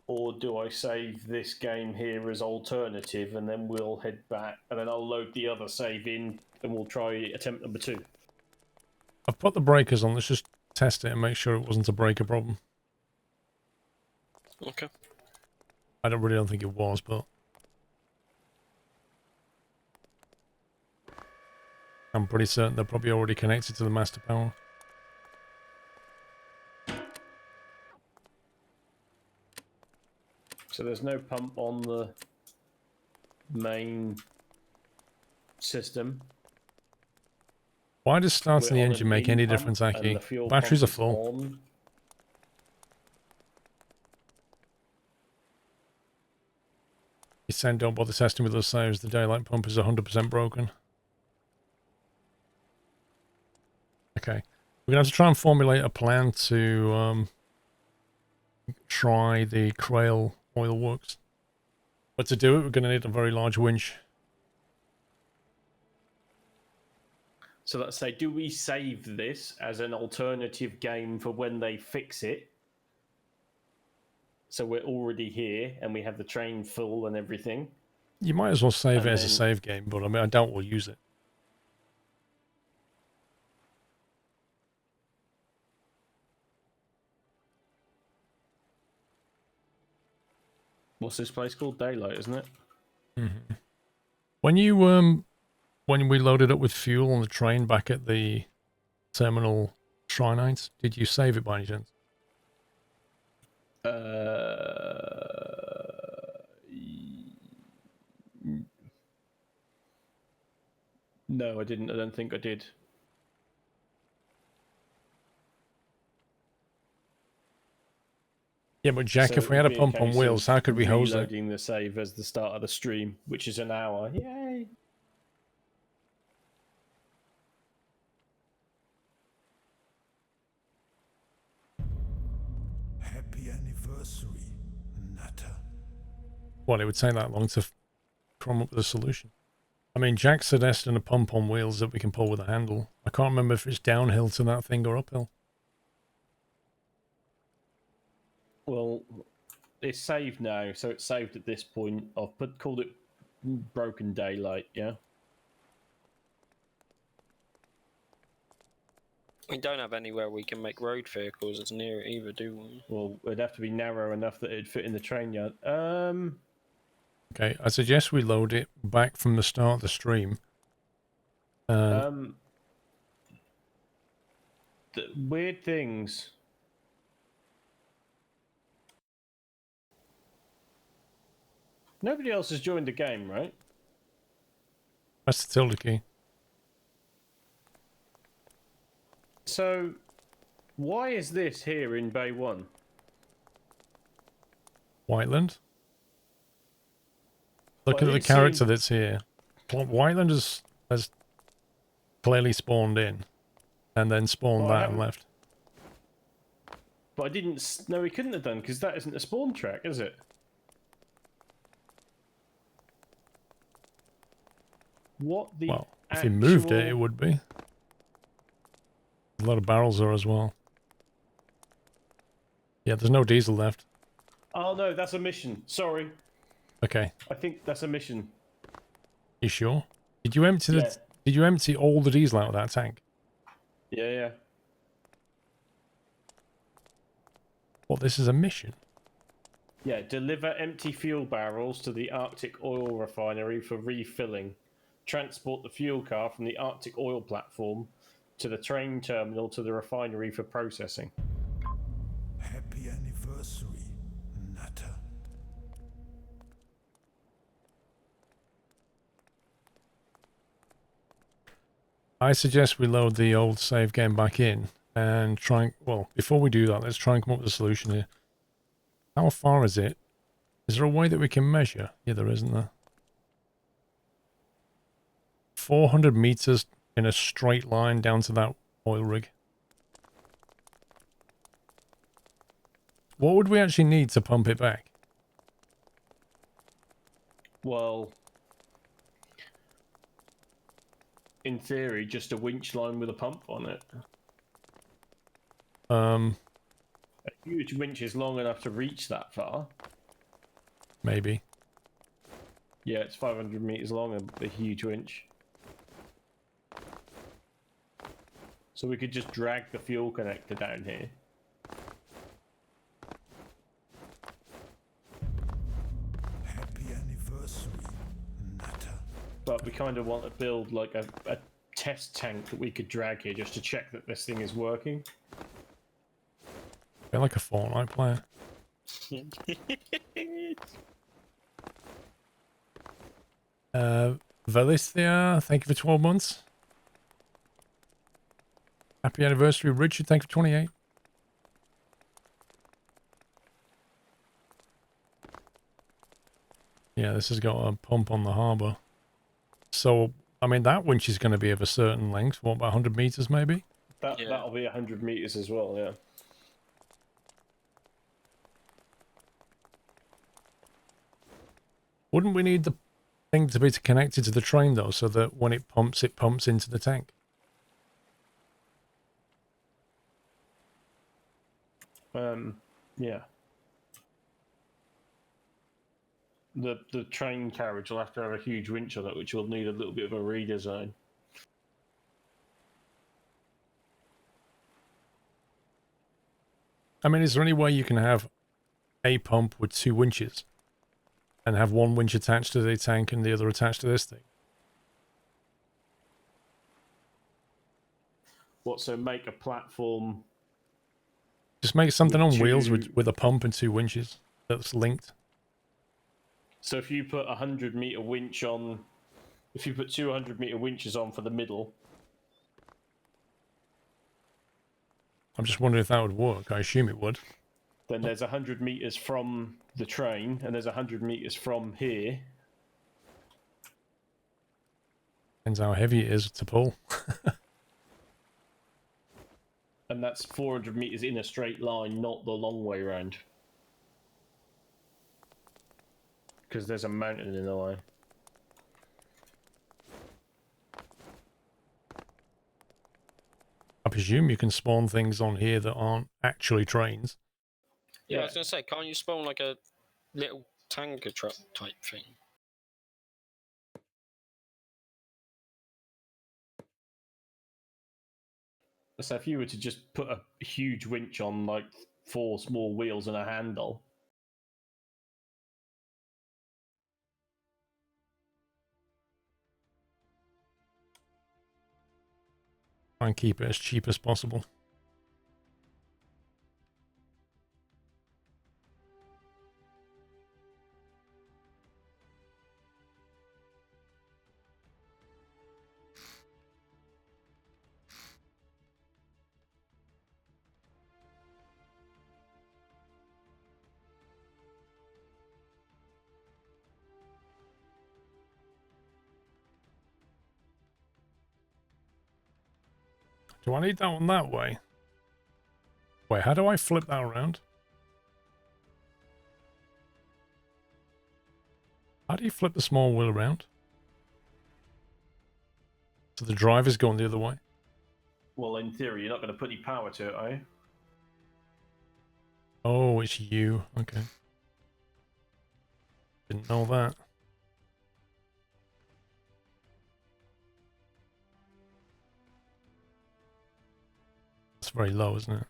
Or do I save this game here as alternative and then we'll head back and then I'll load the other save in and we'll try attempt number 2? I've put the breakers on. Let's just test it and make sure it wasn't a breaker problem. Okay. I don't think it was, but... I'm pretty certain they're probably already connected to the master power. So there's no pump on the main system. Why does starting the We're on engine an make in any pump, difference, and Aki? the fuel Batteries are pump is full. on. You said don't bother testing with those saves. The daylight pump is 100% broken. Okay. We're going to have to try and formulate a plan to try the Crail oil works. But to do it, we're going to need a very large winch. So let's say, do we save this as an alternative game for when they fix it? So we're already here and we have the train full and everything. You might as well save And it as a then- save game, but I mean, I doubt we'll use it. What's this place called? Daylight, isn't it? Mm-hmm. When you when we loaded up with fuel on the train back at the terminal Shrinites, did you save it by any chance? No, I didn't. I don't think I did. Yeah, but Jack, So if we it had a would be pump on case wheels, of how could we hose it? reloading the save as the start of the stream, which is an hour. Yay! Happy anniversary, Nutter. Well, it would take that long to come up with a solution. I mean, Jack suggested a pump on wheels that we can pull with a handle. I can't remember if it's downhill to that thing or uphill. Well, it's saved now, so it's saved at this point. I've called it Broken Daylight, yeah? We don't have anywhere we can make road vehicles as near it either, do we? Well, it'd have to be narrow enough that it'd fit in the train yard. Okay, I suggest we load it back from the start of the stream. The weird things. Nobody else has joined the game, right? That's the tilde key. So, why is this here in Bay 1? Whiteland. Well, Looking I at the didn't see- character that's here. Whiteland has clearly spawned in. And then spawned Well, I that and haven't- left. But I didn't... No, he couldn't have done, because that isn't a spawn track, is it? what the Well, if you moved it, it actual- would be. A lot of barrels there as well. Yeah, there's no diesel left. Oh no, that's a mission. Sorry, Okay, I think that's a mission. you sure? Did you empty Yeah. the? Did you empty all the diesel out of that tank? Yeah, yeah. Well, this is a mission. Yeah, deliver empty fuel barrels to the Arctic oil refinery for refilling. Transport the fuel car from the Arctic oil platform to the train terminal to the refinery for processing. Happy anniversary, Nutter. I suggest we load the old save game back in and try and, well, before we do that, let's try and come up with a solution here. How far is it? Is there a way that we can measure? Yeah, there isn't there. 400 meters in a straight line down to that oil rig. What would we actually need to pump it back? Well, in theory, just a winch line with a pump on it. A huge winch is long enough to reach that far. Maybe. Yeah, it's 500 meters long, a huge winch. So we could just drag the fuel connector down here. Happy anniversary, Nutter. But we kind of want to build like a test tank that we could drag here just to check that this thing is working. I feel like a Fortnite player. Velithia, thank you for 12 months. Happy anniversary, Richard. Thank you for 28. Yeah, this has got a pump on the harbour. So, I mean, that winch is going to be of a certain length. What, about 100 meters maybe? That'll be 100 meters as well, yeah. Wouldn't we need the thing to be connected to the train, though, so that when it pumps into the tank? Yeah. The train carriage will have to have a huge winch on it, which will need a little bit of a redesign. I mean, is there any way you can have a pump with two winches and have one winch attached to the tank and the other attached to this thing? What, so make a platform? Just make something on With wheels two- with a pump and two winches that's linked. So if you put 100-meter winch on, if you put 200-meter winches on for the middle, I'm just wondering if that would work. I assume it would. then there's 100 meters from the train, and there's 100 meters from here. Depends how heavy it is to pull. And that's 400 meters in a straight line, not the long way round. Because there's a mountain in the line. I presume you can spawn things on here that aren't actually trains. Yeah, I was going to say, can't you spawn like a little tanker truck type thing? So if you were to just put a huge winch on like 4 small wheels and a handle, Try and keep it as cheap as possible. Do I need that one that way? Wait, how do I flip that around? How do you flip the small wheel around? So the driver's going the other way. Well, in theory, you're not going to put any power to it, are you? Oh, it's you. Okay. Didn't know that. It's very low, isn't it?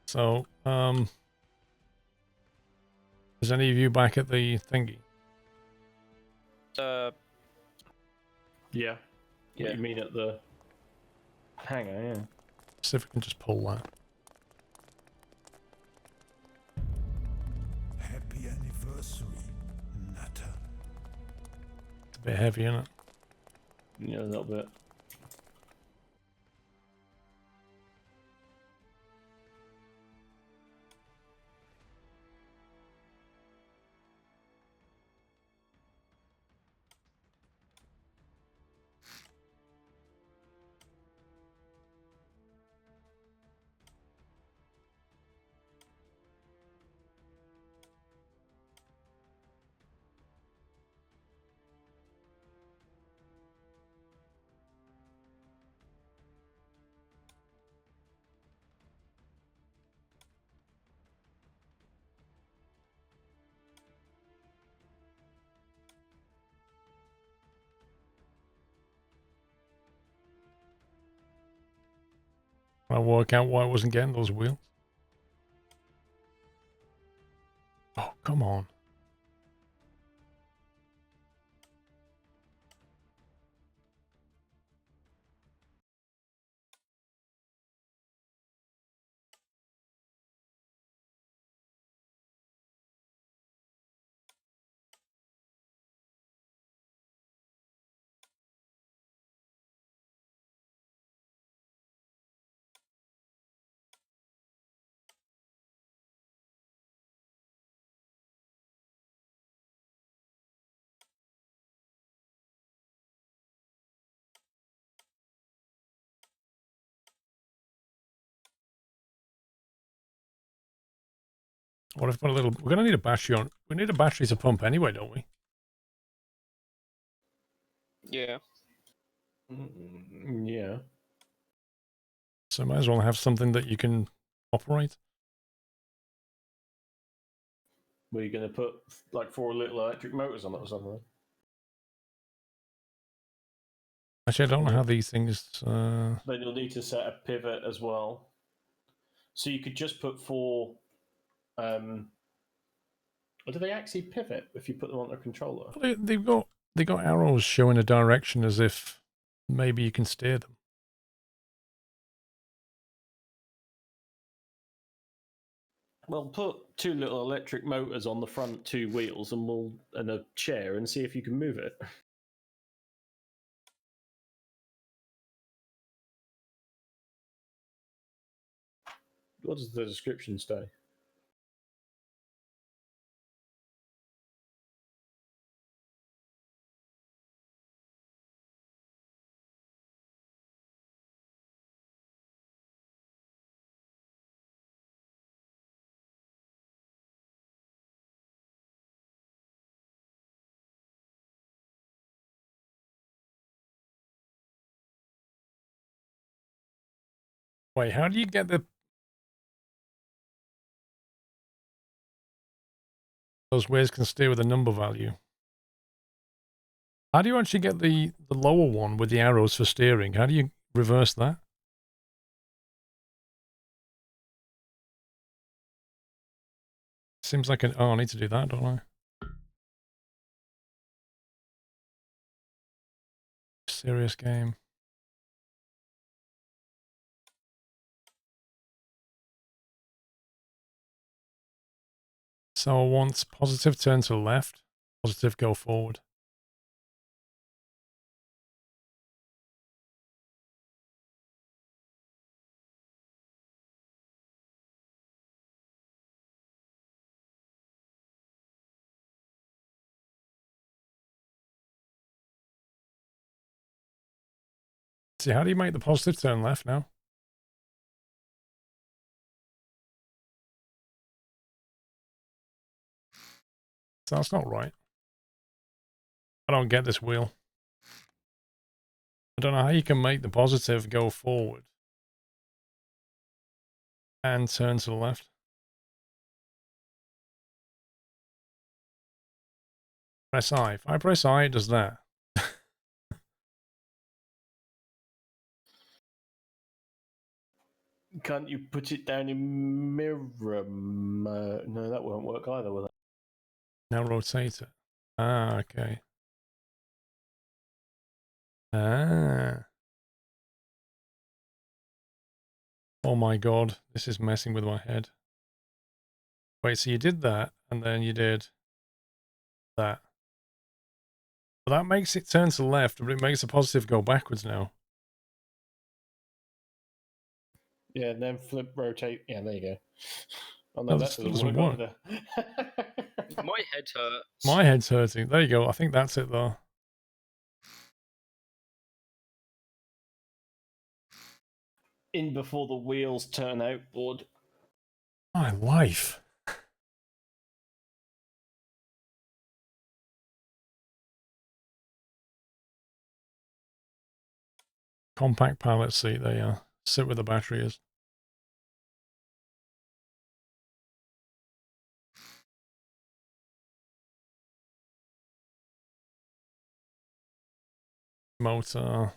So, is any of you back at the thingy? Uh, Yeah. Yeah. What you mean at the hangar, yeah. See if we can just pull that. Happy anniversary, Nutter. It's a bit heavy, isn't it? Yeah, a little bit. I'll work out why I wasn't getting those wheels. Oh, come on. What if I've got a little... We're going to need a battery on... We need a battery to pump anyway, don't we? yeah. Yeah. So might as well have something that you can operate. Were you going to put like 4 little electric motors on it or something? Actually, I don't know how these things... Then you'll need to set a pivot as well. So you could just put 4. Or do they actually pivot if you put them on a controller? They've got arrows showing a direction as if maybe you can steer them. Well, put 2 little electric motors on the front 2 wheels and a chair and see if you can move it. What does the description say? Wait, how do you get those wheels can steer with a number value? How do you actually get the lower one with the arrows for steering? How do you reverse that? Seems like I need to do that, don't I? Serious game. So I want positive turn to the left, positive go forward. See, how do you make the positive turn left now? So that's not right. I don't get this wheel. I don't know how you can make the positive go forward and turn to the left. Press I. If I press I, it does that. Can't you put it down in mirror mode? No, that won't work either, will it? Now rotate it. Ah, okay. Ah. Oh my god, this is messing with my head. Wait, so you did that, and then you did that. But that makes it turn to the left, but it makes the positive go backwards now. Yeah, and then flip, rotate. Yeah, there you go. Oh No, no, that that doesn't work. either. My head hurts. My head's hurting. There you go. I think that's it, though. In before the wheels turn outboard. My life. Compact pallet seat, there you are. Sit where the battery is. Motor.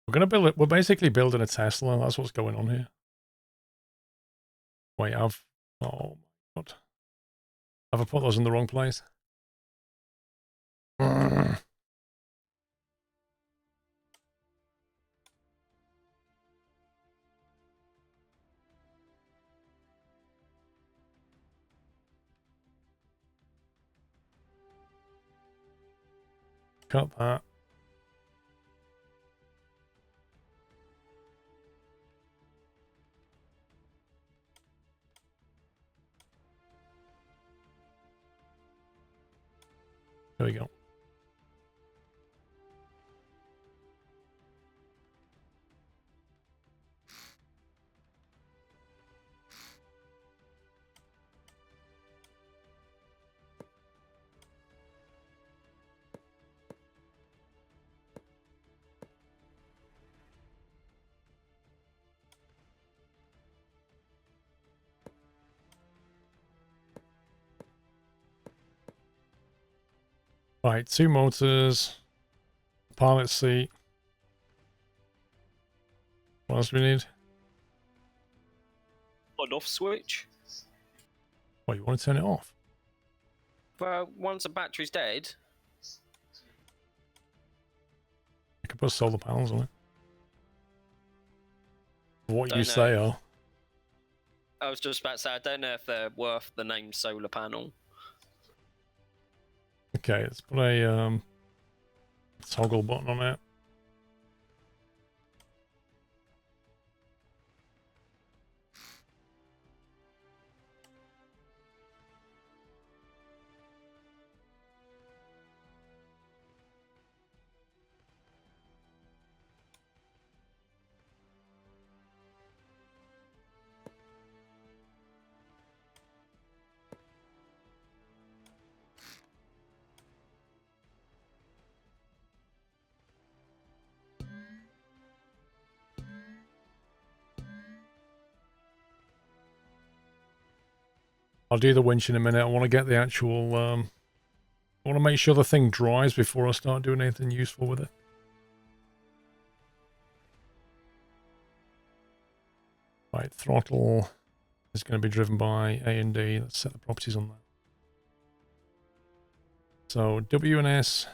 We're gonna build it. We're basically building a Tesla. That's what's going on here. Wait, oh my god. Have I put those in the wrong place? Cut that. There we go. Right, 2 motors, pilot seat. What else do we need? On-off switch. What, you want to turn it off? Well, once the battery's dead. I could put solar panels on it. What Don't you know. say are. I was just about to say, I don't know if they're worth the name solar panel. Okay, let's put a toggle button on it. I'll do the winch in a minute. I want to get the actual, I want to make sure the thing dries before I start doing anything useful with it. Right, throttle is going to be driven by A and D. Let's set the properties on that. So W and S,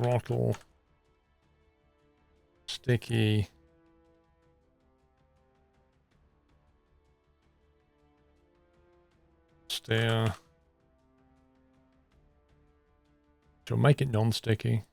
throttle, Sticky. Steer. She'll make it non-sticky.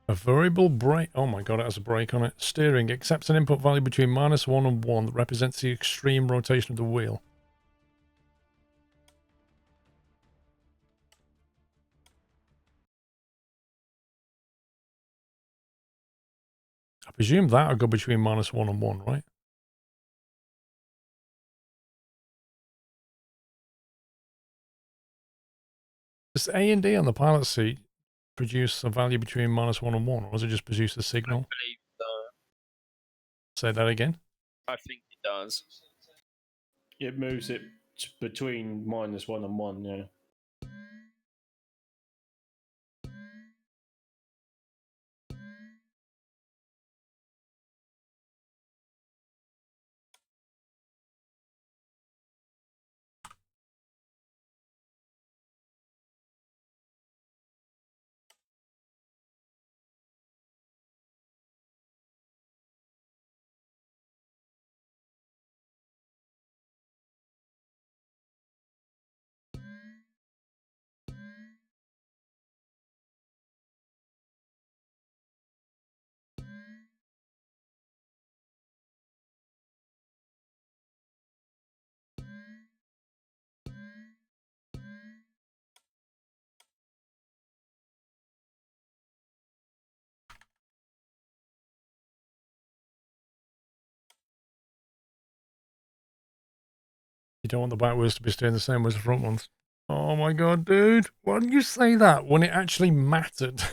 A variable brake. Oh my god, it has a brake on it. Steering accepts an input value between -1 and 1 that represents the extreme rotation of the wheel. I presume that'll go between -1 and 1, right? Does A and D on the pilot seat produce a value between -1 and 1, or does it just produce a signal? I believe Say that again. I think it does. It moves it between -1 and 1, yeah. You don't want the back wheels to be staying the same as the front ones. Oh my god, dude. Why didn't you say that when it actually mattered?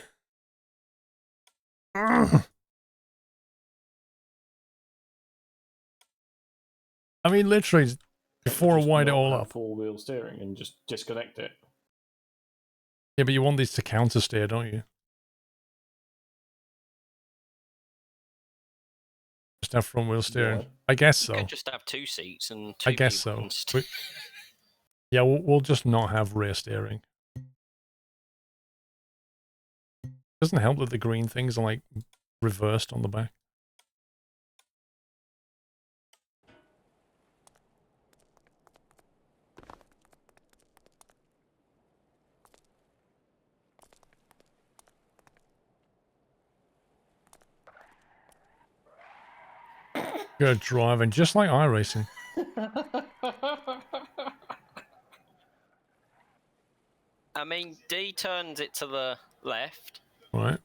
I mean, literally, before I Just wired it not all have up. four-wheel steering and just disconnect it. Yeah, but you want these to counter steer, don't you? Just have front wheel steering. Why? I guess You so. could just have 2 seats and 2 I guess people so. can steer. Yeah, we'll just not have rear steering. Doesn't help that the green things are like reversed on the back. Good driving, just like iRacing. I mean, D turns it to the left. Right.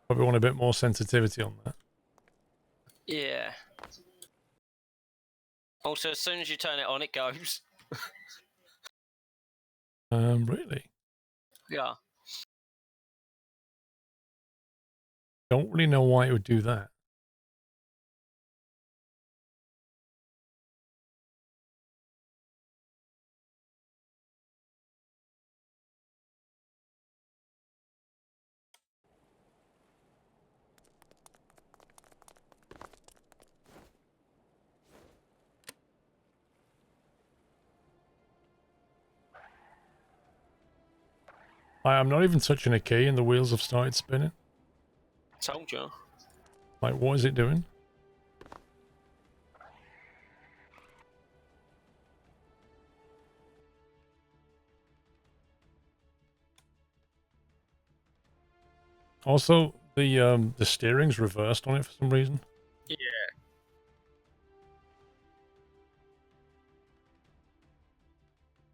Probably want a bit more sensitivity on that. Yeah. Also, as soon as you turn it on, it goes. Really? Yeah. Don't really know why it would do that. I'm not even touching a key and the wheels have started spinning. Told you. Like, what is it doing? Also, the steering's reversed on it for some reason. Yeah.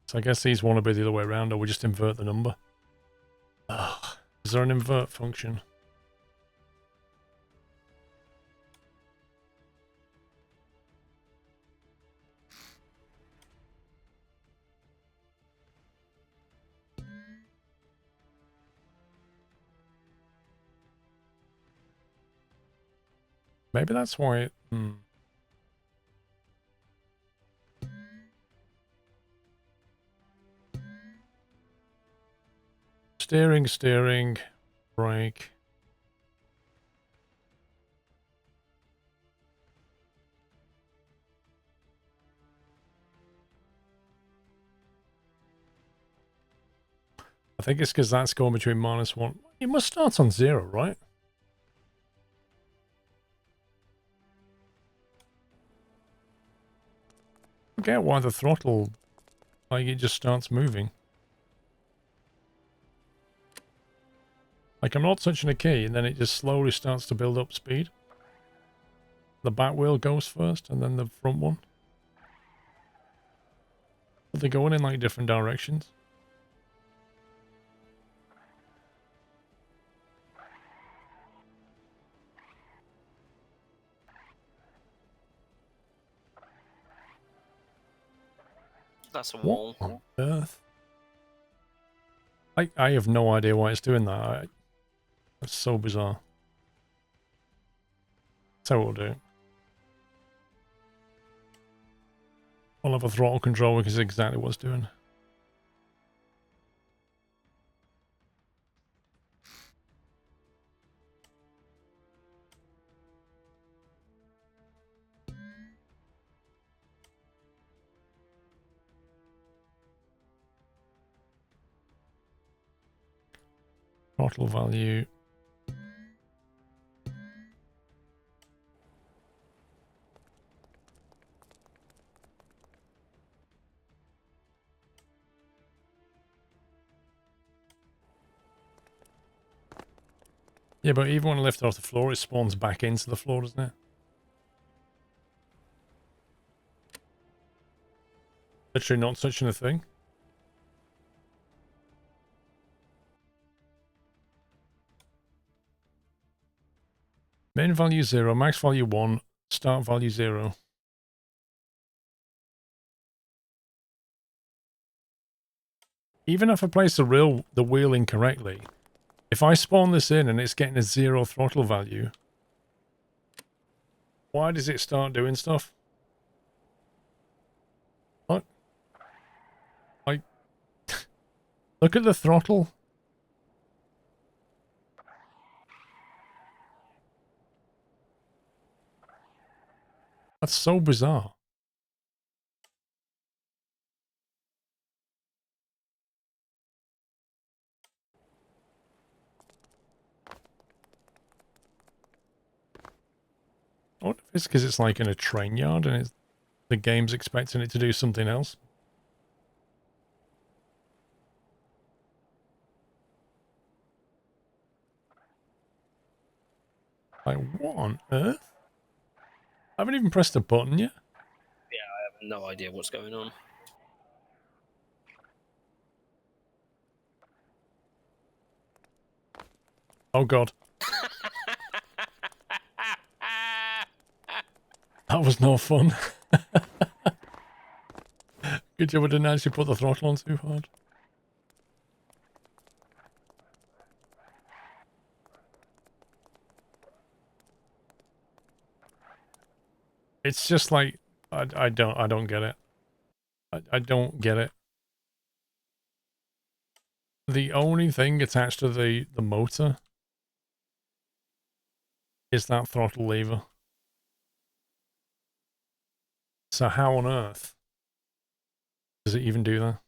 So I guess these want to be the other way around, or we just invert the number. Ugh. Is there an invert function? Maybe that's why it... Steering, brake. I think it's because that's going between -1. It must start on 0, right? I forget why the throttle, like, it just starts moving. Like, I'm not touching a key, and then it just slowly starts to build up speed. The back wheel goes first, and then the front one. But they're going in, like, different directions. That's a What wall. on earth? I have no idea why it's doing that. That's so bizarre. So we'll do. We'll have a throttle control, which is exactly what it's doing. Throttle value. Yeah, but even when I lift it off the floor, it spawns back into the floor, doesn't it? Literally not touching a thing. Main value 0, max value 1, start value 0. Even if I place the wheel incorrectly, if I spawn this in and it's getting a 0 throttle value, why does it start doing stuff? What? Like, look at the throttle. That's so bizarre. I wonder if it's because it's like in a train yard and the game's expecting it to do something else. Like, what on earth? I haven't even pressed a button yet. Yeah, I have no idea what's going on. Oh god. That was no fun. Good job I didn't actually put the throttle on too hard. It's just like I don't get it. I don't get it. The only thing attached to the motor is that throttle lever. So how on earth does it even do that?